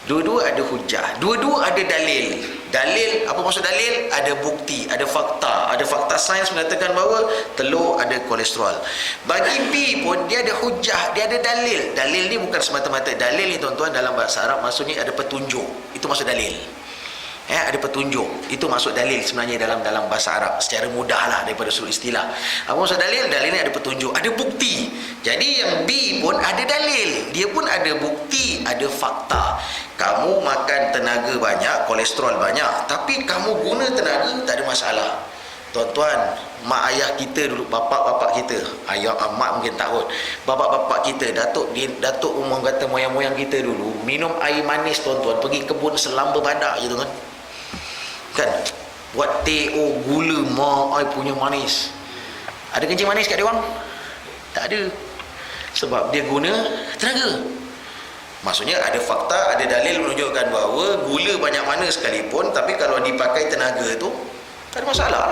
Dua-dua ada hujah, dua-dua ada dalil. Dalil, apa maksud dalil? Ada bukti, ada fakta. Ada fakta sains mengatakan bahawa telur ada kolesterol. Bagi B pun dia ada hujah, dia ada dalil. Dalil ni bukan semata-mata dalil ni tuan-tuan, dalam bahasa Arab maksudnya ada petunjuk. Itu maksud dalil. Ada petunjuk. Itu maksud dalil sebenarnya dalam bahasa Arab secara mudahlah daripada sudut istilah. Apa maksud dalil? Dalil ni ada petunjuk, ada bukti. Jadi yang B pun ada dalil, dia pun ada bukti, ada fakta. Kamu makan tenaga banyak, kolesterol banyak, tapi kamu guna tenaga tak ada masalah. Tuan-tuan, mak ayah kita dulu, bapak-bapak kita, ayah mak mungkin tak kot, bapak-bapak kita, datuk umum kata moyang-moyang kita dulu minum air manis tuan-tuan, pergi kebun selamba badak je tuan kan, buat teh gula mak ai punya manis. Ada kencing manis kat dia orang? Tak ada. Sebab dia guna tenaga. Maksudnya ada fakta, ada dalil menunjukkan bahawa gula banyak mana sekalipun, tapi kalau dipakai tenaga tu tak ada masalah.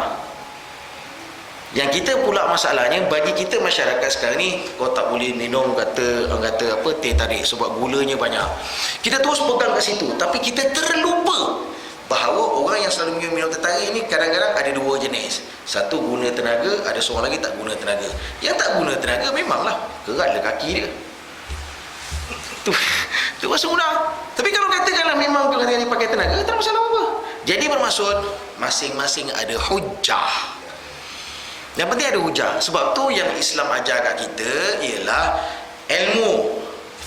Yang kita pula masalahnya, bagi kita masyarakat sekarang ni, kau tak boleh minum kata apa teh tarik sebab gulanya banyak. Kita terus pegang kat situ, tapi kita terlupa bahawa orang yang selalu minum teh tarik ni kadang-kadang ada dua jenis. Satu guna tenaga, ada seorang lagi tak guna tenaga. Yang tak guna tenaga memanglah keratlah kaki dia. Tu rasa mudah. Tapi kalau katakanlah memang tu kata ni pakai tenaga, tak ada masalah apa. Jadi bermaksud masing-masing ada hujah. Yang penting ada hujah. Sebab tu yang Islam ajar kat kita ialah ilmu.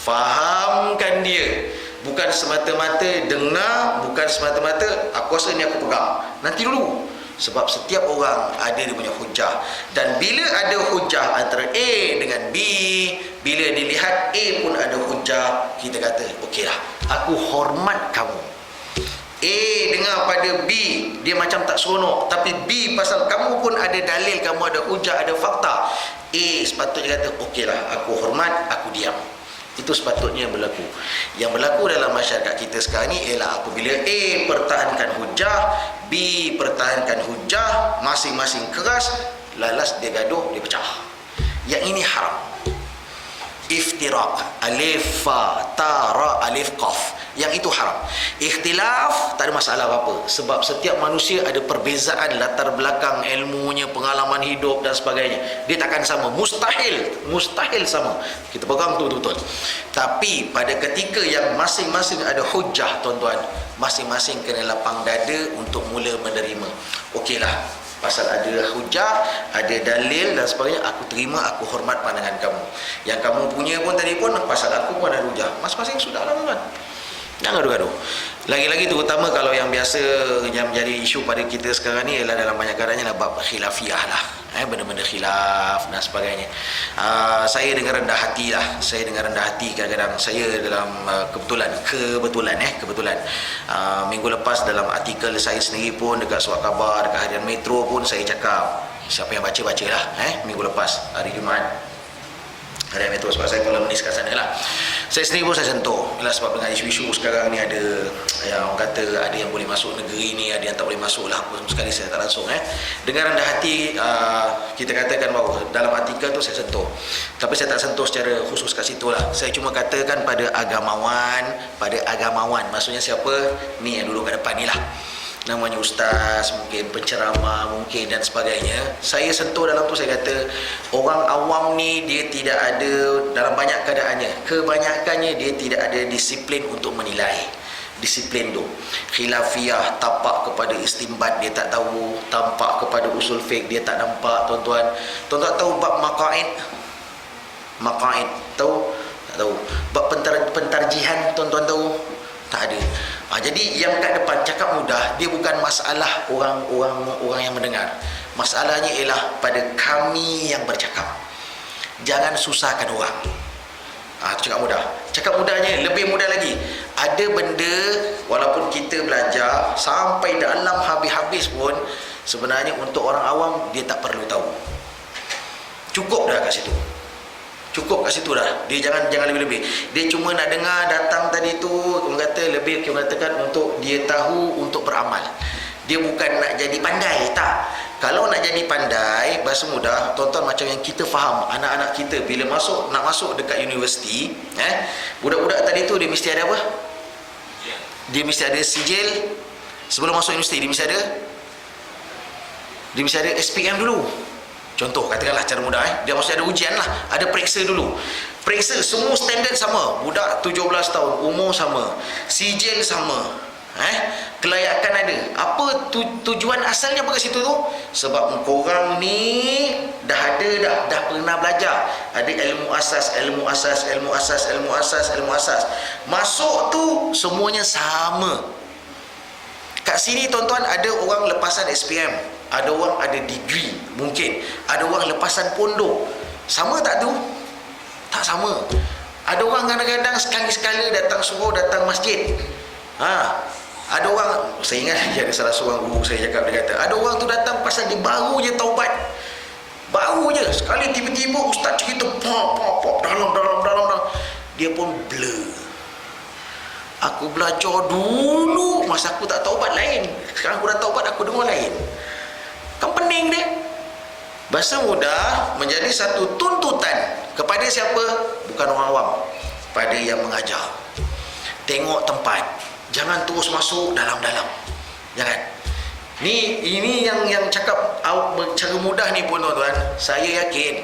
Fahamkan dia. Bukan semata-mata dengar, bukan semata-mata aku rasa ni aku pegang. Nanti dulu. Sebab setiap orang ada dia punya hujah. Dan bila ada hujah antara A dengan B, bila dilihat A pun ada hujah, kita kata, okeylah, aku hormat kamu. A dengar pada B, dia macam tak seronok. Tapi B pasal kamu pun ada dalil, kamu ada hujah, ada fakta, A sepatutnya kata, okeylah, aku hormat, aku diam. Itu sepatutnya yang berlaku. Yang berlaku dalam masyarakat kita sekarang ni ialah apabila A pertahankan hujah, B pertahankan hujah, masing-masing keras, lalas dia gaduh, dia pecah. Yang ini haram. Iftiraq, alif fa ta ra alif qaf, yang itu haram. Ikhtilaf tak ada masalah apa-apa, sebab setiap manusia ada perbezaan latar belakang ilmunya, pengalaman hidup dan sebagainya. Dia takkan sama, mustahil sama. Kita pegang tu betul-betul. Tapi pada ketika yang masing-masing ada hujah, tuan-tuan, masing-masing kena lapang dada untuk mula menerima. Okeylah, pasal ada hujah, ada dalil dan sebagainya, aku terima, aku hormat pandangan kamu. Yang kamu punya pun tadi pun, pasal aku pun ada hujah. Masing-masing sudahlah, tuan. Jangan gaduh-gaduh. Lagi-lagi terutama kalau yang biasa yang menjadi isu pada kita sekarang ni ialah dalam banyak keadaannya bab khilafiyah lah. Benda-benda khilaf dan sebagainya. Saya dengan rendah hati lah. Saya dengan rendah hati kadang-kadang saya dalam kebetulan minggu lepas dalam artikel saya sendiri pun dekat Surat Khabar, dekat Harian Metro pun saya cakap, siapa yang baca-bacalah minggu lepas hari Jumaat Harian Metro, sebab saya kolumnis kat sana lah. Saya sendiri pun saya sentuh. Ialah sebab dengan isu-isu sekarang ni ada yang orang kata ada yang boleh masuk negeri ni, ada yang tak boleh masuk lah. Apa sekali saya tak langsung dengan rendah hati kita katakan bahawa dalam artikel tu saya sentuh. Tapi saya tak sentuh secara khusus kat situ lah. Saya cuma katakan pada agamawan, maksudnya siapa ni yang duduk kat depan ni lah, namanya ustaz, mungkin penceramah, mungkin dan sebagainya. Saya sentuh dalam tu, saya kata orang awam ni dia tidak ada, dalam banyak keadaannya, kebanyakannya dia tidak ada disiplin untuk menilai. Disiplin tu khilafiyah, tapak kepada istimbat dia tak tahu, tampak kepada usul fiqh dia tak nampak. Tuan-tuan tahu bab maqaid tahu? Tak tahu. Bab pentarjihan tuan-tuan tahu? Tak ada. Jadi yang kat depan cakap mudah, dia bukan masalah orang yang mendengar. Masalahnya ialah pada kami yang bercakap. Jangan susahkan orang. Cakap mudah. Cakap mudahnya lebih mudah lagi. Ada benda walaupun kita belajar sampai dalam habis-habis pun, sebenarnya untuk orang awam dia tak perlu tahu. Cukup dah kat situ. Cukup kat situ dah. Dia jangan lebih-lebih. Dia cuma nak dengar datang tadi tu, orang kata lebih, kita katakan untuk dia tahu, untuk beramal. Dia bukan nak jadi pandai, tak. Kalau nak jadi pandai, bahasa mudah, tuan-tuan, macam yang kita faham, anak-anak kita bila nak masuk dekat universiti, budak-budak tadi tu dia mesti ada apa? Dia mesti ada sijil. Sebelum masuk universiti dia mesti ada SPM dulu. Contoh, katakanlah cara mudah, dia mesti ada ujian lah, ada periksa dulu. Periksa, semua standard sama. Budak 17 tahun, umur sama, sijil sama, kelayakan ada. Apa tujuan asalnya apa kat situ tu? Sebab korang ni dah pernah belajar. Ada ilmu asas. Masuk tu semuanya sama. Kat sini tuan-tuan ada orang lepasan SPM, ada orang ada degree, mungkin ada orang lepasan pondok. Sama tak tu? Tak sama. Ada orang kadang-kadang sekali-sekala datang suruh datang masjid. Ada orang, saya ingat ada salah seorang guru saya cakap, dia kata ada orang tu datang pasal dia baru je taubat. Baru je, sekali tiba-tiba ustaz cerita pop dalam. Dia pun blur. Aku belajar dulu masa aku tak taubat lain. Sekarang aku dah taubat, aku dengar lain. Kan pening dia. Bahasa mudah menjadi satu tuntutan kepada siapa? Bukan orang awam, pada yang mengajar. Tengok tempat. Jangan terus masuk dalam-dalam. Jangan. Ini yang cakap cara mudah ni pun tuan-tuan, saya yakin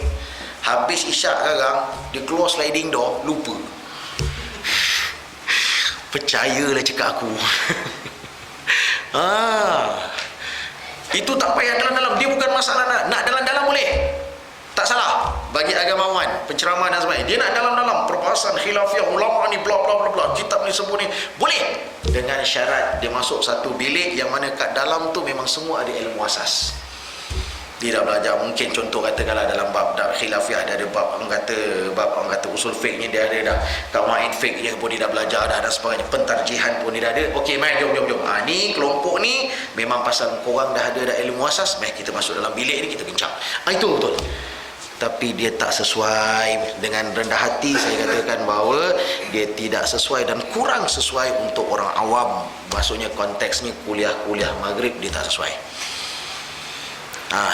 habis isyak sekarang dia keluar sliding door, lupa. Percayalah cakap aku. Itu tak payah dalam-dalam. Dia bukan masalah nak dalam-dalam boleh. Tak salah bagi agamawan, penceramah dan sebagainya. Dia nak dalam-dalam perbahasan khilafiyah, ulama ni bla bla bla bla, kitab ni semua ni boleh, dengan syarat dia masuk satu bilik yang mana kat dalam tu memang semua ada ilmu asas. Dia dah belajar, mungkin contoh katakanlah dalam bab khilafiyah ada bab orang kata usul fiqhnya dia ada dah, kawaid fiqhnya pun dia dah belajar dah dan sebagainya, pentarjihan pun dia dah ada. Okey, mai jom. Ni kelompok ni memang pasal korang dah ada ilmu asas, mai kita masuk dalam bilik ni kita bincang. Itu betul. Tapi dia tak sesuai, dengan rendah hati saya katakan bahawa dia tidak sesuai dan kurang sesuai untuk orang awam. Maksudnya konteksnya kuliah maghrib dia tak sesuai.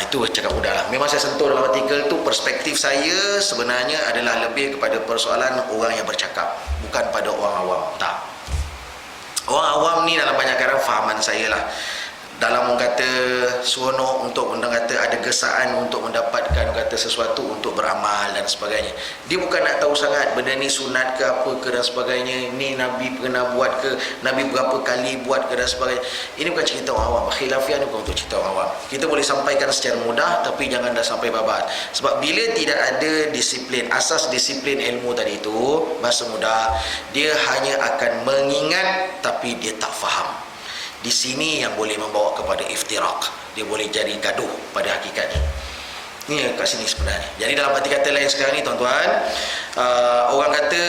Itu cakap mudah lah. Memang saya sentuh dalam artikel tu, perspektif saya sebenarnya adalah lebih kepada persoalan orang yang bercakap, bukan pada orang awam. Tak. Orang awam ni dalam banyak kadang fahaman saya lah, dalam orang kata seronok untuk orang kata ada gesaan untuk mendapatkan kata sesuatu untuk beramal dan sebagainya. Dia bukan nak tahu sangat benda ni sunat ke apa ke dan sebagainya, ni Nabi pernah buat ke, Nabi berapa kali buat ke dan sebagainya. Ini bukan cerita orang awam. Khilafiyah ni bukan untuk cerita orang awam. Kita boleh sampaikan secara mudah, tapi jangan dah sampai babat. Sebab bila tidak ada disiplin, asas disiplin ilmu tadi itu, bahasa mudah, dia hanya akan mengingat tapi dia tak faham. Di sini yang boleh membawa kepada iftirak. Dia boleh jadi gaduh pada hakikatnya. Ini kat sini sebenarnya. Jadi dalam arti kata lain sekarang ni tuan-tuan, orang kata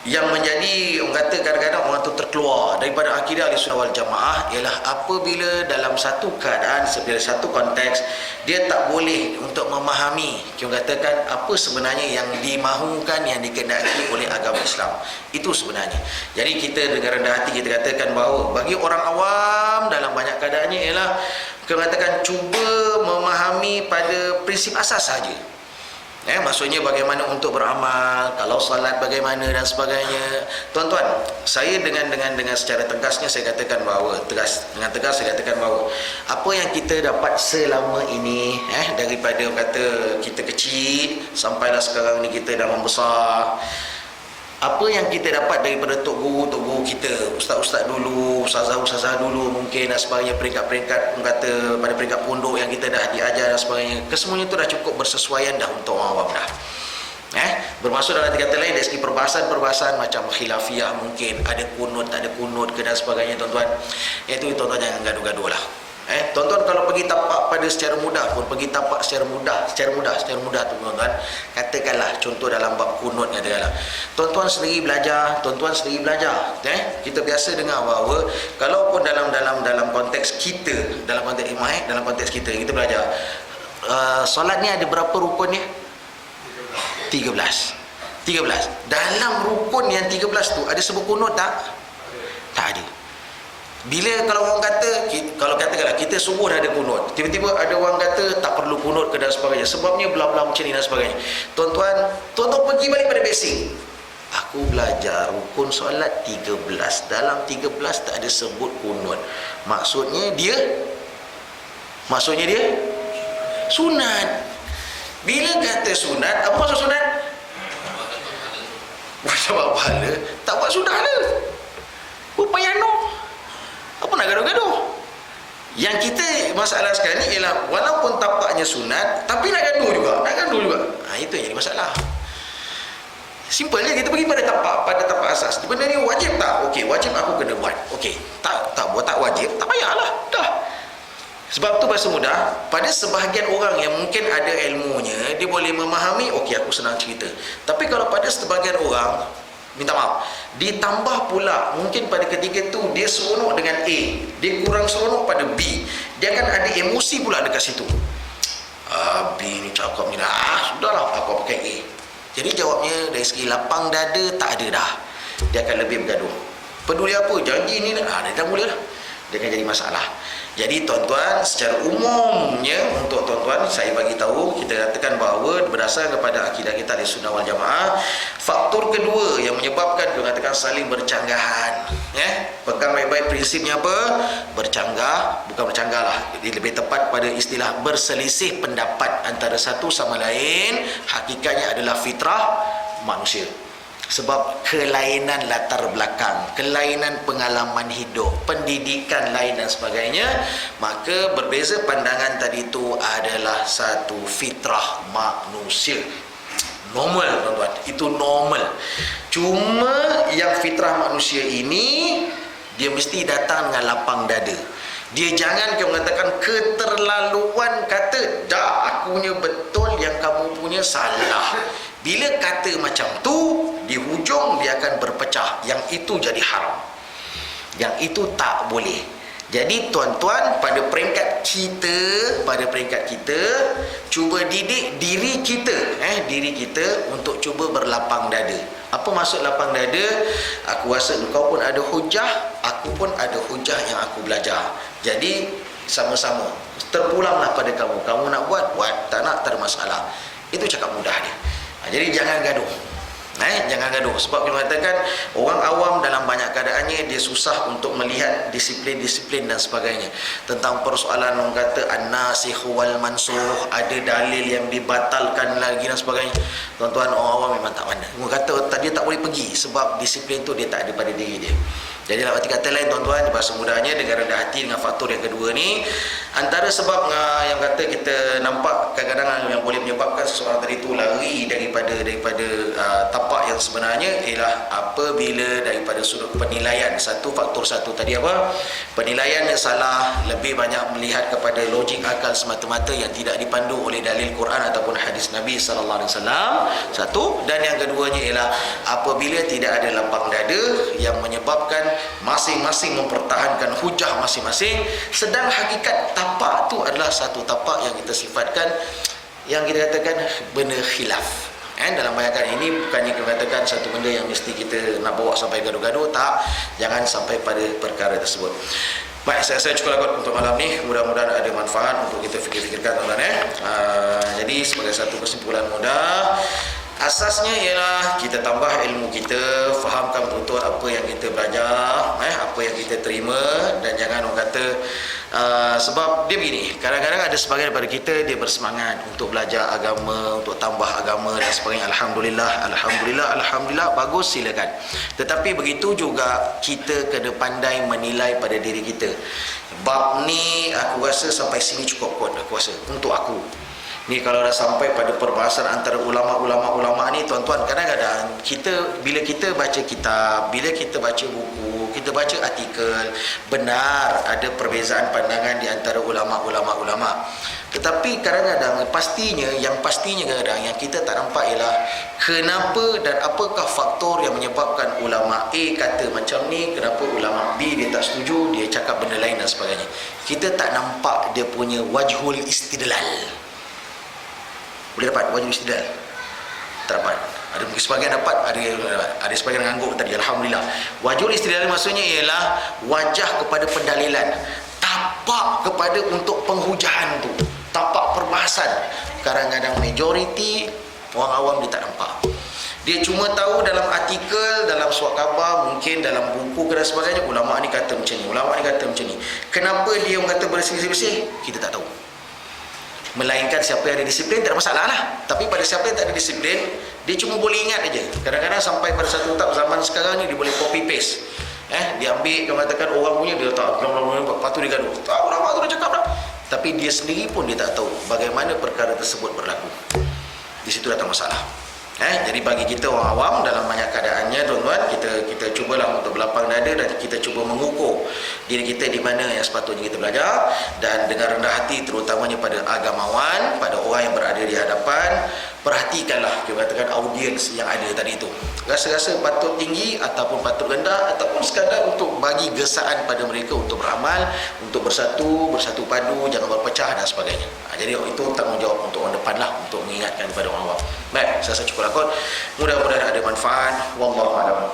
yang menjadi, orang kata kadang-kadang orang tu terkeluar daripada akidah Ahlussunnah wal Jamaah ialah apabila dalam satu keadaan, satu konteks dia tak boleh untuk memahami, kita katakan apa sebenarnya yang dimahukan, yang dikehendaki oleh agama Islam. Itu sebenarnya. Jadi kita dengan rendah hati kita katakan bahawa bagi orang awam dalam banyak keadaannya ialah kita katakan cuba memahami pada prinsip asas saja. Maksudnya bagaimana untuk beramal, kalau salat bagaimana dan sebagainya. Tuan-tuan, saya dengan secara tegasnya saya katakan bahawa dengan tegas saya katakan bahawa apa yang kita dapat selama ini daripada kata kita kecil sampailah sekarang ni kita dah membesar, apa yang kita dapat daripada tok guru kita, ustaz-ustaz dulu, ustazah dulu mungkin dan sebagainya, peringkat-peringkat kata pada peringkat pondok yang kita dah diajar dan sebagainya, kesemuanya itu dah cukup bersesuaian dah untuk orang awam dah. Bermaksud dalam kata lain dari segi perbahasan macam khilafiyah, mungkin ada kunut tak ada kunut ke dan sebagainya tuan-tuan. Itu tuan-tuan jangan gaduh-gaduh lah. Tuan-tuan kalau pergi tapak pada secara mudah pun, pergi tapak secara mudah tuan-tuan, katakanlah contoh dalam bab kunut katakanlah, tuan-tuan sendiri belajar, kita biasa dengar bahawa kalaupun dalam konteks kita, dalam konteks kita belajar solat ni ada berapa rukunnya? 13. Dalam rukun yang 13 tu ada sebut kunut tak? Tak ada. Bila kalau orang kata, kalau katakanlah kita subuh dah ada kunut, tiba-tiba ada orang kata tak perlu kunut ke dan sebagainya, sebabnya bla-bla macam ni dan sebagainya. Tuan-tuan pergi balik pada basic. Aku belajar rukun solat 13. Dalam 13 tak ada sebut kunut. Maksudnya dia sunat. Bila kata sunat, apa maksud sunat? Buat pahala, tak buat sudah lah. Upaya apa nak gaduh-gaduh? Yang kita masalah sekarang ni ialah walaupun tapaknya sunat tapi nak gaduh juga. Itu yang jadi masalah. Simple je, kita pergi pada tapak asas. Benda ni wajib tak? Okey, wajib aku kena buat. Okey, tak buat tak wajib, tak payahlah. Dah. Sebab tu bahasa mudah, pada sebahagian orang yang mungkin ada ilmunya, dia boleh memahami, okey aku senang cerita. Tapi kalau pada sebahagian orang, minta maaf, ditambah pula mungkin pada ketika tu dia seronok dengan A, dia kurang seronok pada B, dia akan ada emosi pula dekat situ. B ni cakap ni sudahlah aku pakai A. Jadi jawabnya dari segi lapang dada tak ada dah. Dia akan lebih bergaduh. Peduli apa? Janji ni dia dah mula lah. Dia akan jadi masalah. Jadi tuan-tuan, secara umumnya untuk tuan-tuan saya bagi tahu, kita katakan bahawa berdasarkan kepada akidah kita Ahlussunnah wal Jamaah, faktor kedua yang menyebabkan kita katakan saling bercanggahan, pegang baik-baik prinsipnya apa? Bukan bercanggah lah, lebih tepat pada istilah berselisih pendapat antara satu sama lain, hakikatnya adalah fitrah manusia. Sebab kelainan latar belakang, kelainan pengalaman hidup, pendidikan lain dan sebagainya, maka berbeza pandangan tadi itu adalah satu fitrah manusia. Normal, tuan-tuan. Itu normal. Cuma yang fitrah manusia ini, dia mesti datang dengan lapang dada. Dia jangan mengatakan keterlaluan, kata dah aku punya betul, yang kamu punya salah. Bila kata macam tu, di hujung dia akan berpecah. Yang itu jadi haram, yang itu tak boleh. Jadi tuan-tuan, pada peringkat kita cuba didik diri kita untuk cuba berlapang dada. Apa maksud lapang dada? Aku rasa engkau pun ada hujah, aku pun ada hujah yang aku belajar. Jadi sama-sama terpulanglah pada kamu. Kamu nak buat, tak nak, tak ada masalah. Itu cakap mudah dia. Jadi jangan gaduh. Jangan gaduh. Sebab kita katakan orang awam dalam banyak keadaannya dia susah untuk melihat disiplin-disiplin dan sebagainya. Tentang persoalan orang kata an-nasikh wal mansukh, ada dalil yang dibatalkan lagi dan sebagainya. Tuan-tuan, orang awam memang tak pandai. Orang kata dia tak boleh pergi sebab disiplin tu dia tak ada pada diri dia. Jadi dalam arti kata lain, tuan-tuan, bahasa mudahnya dengan rendah hati, dengan faktor yang kedua ni, antara sebab yang kata kita nampak kadang-kadang yang boleh menyebabkan seseorang tadi tu lari daripada tapak yang sebenarnya ialah apabila daripada sudut penilaian. Faktor satu tadi apa? Penilaian yang salah, lebih banyak melihat kepada logik akal semata-mata yang tidak dipandu oleh dalil Quran ataupun hadis Nabi sallallahu alaihi wasallam. Satu. Dan yang keduanya ialah apabila tidak ada lapang dada yang menyebabkan masing-masing mempertahankan hujah masing-masing, sedang hakikat tapak tu adalah satu tapak yang kita sifatkan, yang kita katakan benda khilaf. Dalam bayakan ini bukannya kita katakan satu benda yang mesti kita nak bawa sampai gaduh-gaduh, tak. Jangan sampai pada perkara tersebut. Baik, saya cukup lah untuk malam ni. Mudah-mudahan ada manfaat untuk kita fikir-fikirkan, tuan-tuan. Jadi sebagai satu kesimpulan mudah, asasnya ialah kita tambah ilmu kita, fahamkan betul apa yang kita belajar, apa yang kita terima, dan jangan orang kata sebab dia begini, kadang-kadang ada sebahagian daripada kita dia bersemangat untuk belajar agama, untuk tambah agama dan sebagainya. Alhamdulillah, bagus, silakan. Tetapi begitu juga kita kena pandai menilai pada diri kita. Bab ni aku rasa sampai sini cukup kot, aku rasa untuk aku. Ni kalau dah sampai pada perbahasan antara ulama' ni, tuan-tuan, kadang-kadang bila kita baca kitab, bila kita baca buku, kita baca artikel, benar ada perbezaan pandangan di antara ulama'. Tetapi kadang-kadang yang pastinya kadang-kadang yang kita tak nampak ialah kenapa dan apakah faktor yang menyebabkan ulama' A kata macam ni, kenapa ulama' B dia tak setuju, dia cakap benda lain dan sebagainya. Kita tak nampak dia punya wajhul istidlal. Boleh dapat wajib istidlal? Tak dapat. Ada mungkin sebagian dapat, ada sebagian ngangguk tadi. Alhamdulillah. Wajib istidlal maksudnya ialah wajah kepada pendalilan, tapak kepada untuk penghujahan tu, tapak perbahasan. Kadang-kadang majoriti orang awam dia tak nampak. Dia cuma tahu dalam artikel, dalam surat khabar, mungkin dalam buku dan sebagainya, ulama' ni kata macam ni, ulama' ni kata macam ni. Kenapa dia orang kata bersih-bersih? Kita tak tahu. Melainkan siapa yang ada disiplin tak ada masalah lah. Tapi pada siapa yang tak ada disiplin, dia cuma boleh ingat aja. Kadang-kadang sampai pada satu tahap zaman sekarang ni dia boleh copy paste. Dia ambil, dia mengatakan orang punya, dia tak lepas tu dia gaduh. Tak, ulama tu dah cakap dah. Tapi dia sendiri pun dia tak tahu bagaimana perkara tersebut berlaku. Di situ datang masalah. Jadi bagi kita orang awam dalam banyak keadaannya, tuan-tuan, kita cubalah untuk berlapang dada dan kita cuba mengukur diri kita di mana yang sepatutnya kita belajar, dan dengan rendah hati terutamanya pada agamawan, pada orang yang berada di hadapan, perhatikanlah kita katakan audiens yang ada tadi itu. Rasa-rasa patut tinggi ataupun patut rendah, ataupun sekadar untuk bagi gesaan pada mereka untuk beramal, untuk bersatu padu, jangan berpecah dan sebagainya. Jadi itu tanggungjawab untuk orang depan lah, untuk mengingatkan kepada orang awam. Baik, saya rasa cukup lakon. Mudah-mudahan ada manfaat. Wallahu a'lam.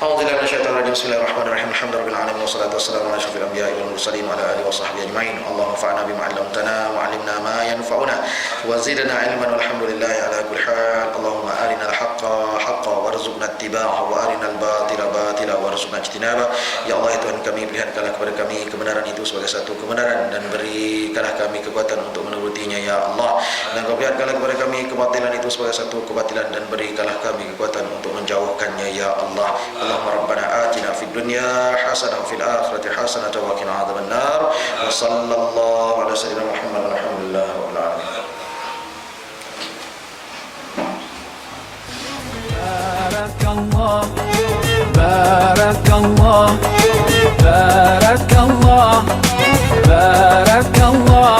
A'udzubillahi minasyaitonir rajim. Bismillahirrahmanirrahim. Alhamdulillahirabbil alamin wassalatu wassalamu ala asyrofil anbiya'i wal mursalin wa ala alihi washabbihi ajmain. Allahumma fa'na bima 'allamtana wa 'allimna ma yanfa'una wa zidna 'ilman walhamdulillahi ala kulli hal. Allahumma arina al-haqqa haqqan warzuqna ittiba'ah wa arinal batila batila warzuqna ijtinabah. Ya Allah, ya Tuhan kami, perlihatkanlah kepada kami kebenaran itu sebagai satu kebenaran dan berikanlah kami kekuatan untuk menurutinya ya Allah. Dan Kau perlihatkanlah kepada kami kebatilan itu sebagai satu kebatilan dan berikanlah kami kekuatan untuk menjauhkannya ya Allah. Allahumma rabbana atina fid dunya hasanah wa fil akhirati hasanah wa qina adzabannar. Wa sallallahu ala sayyidina Muhammad walhamdulillahi rabbil alamin. Barakallah, barakallah, barakallah, barakallah,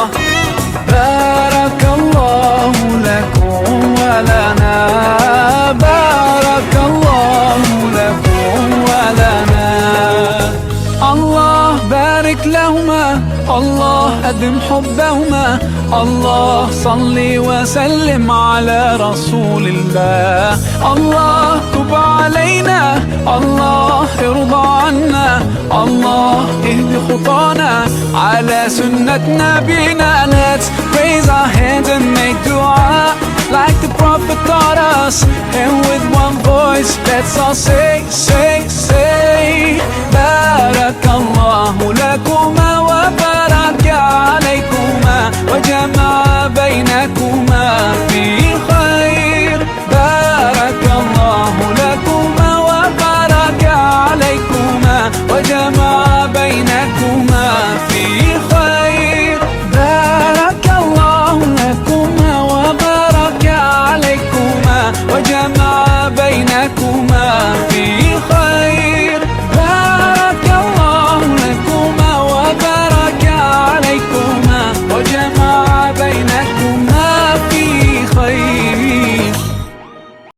barakallahu lakum wa lana, barakallahu lakum wa lana. Allah barik lahuma, Allah أدم حبهما, الله صل وسلم على رسول الله. الله تب علينا, الله ارضى عنا, الله اهد خطانا على سنة نبينا. Let's raise our hands and make dua like the Prophet taught us, and with one voice let's all say, say, say, Barakallahu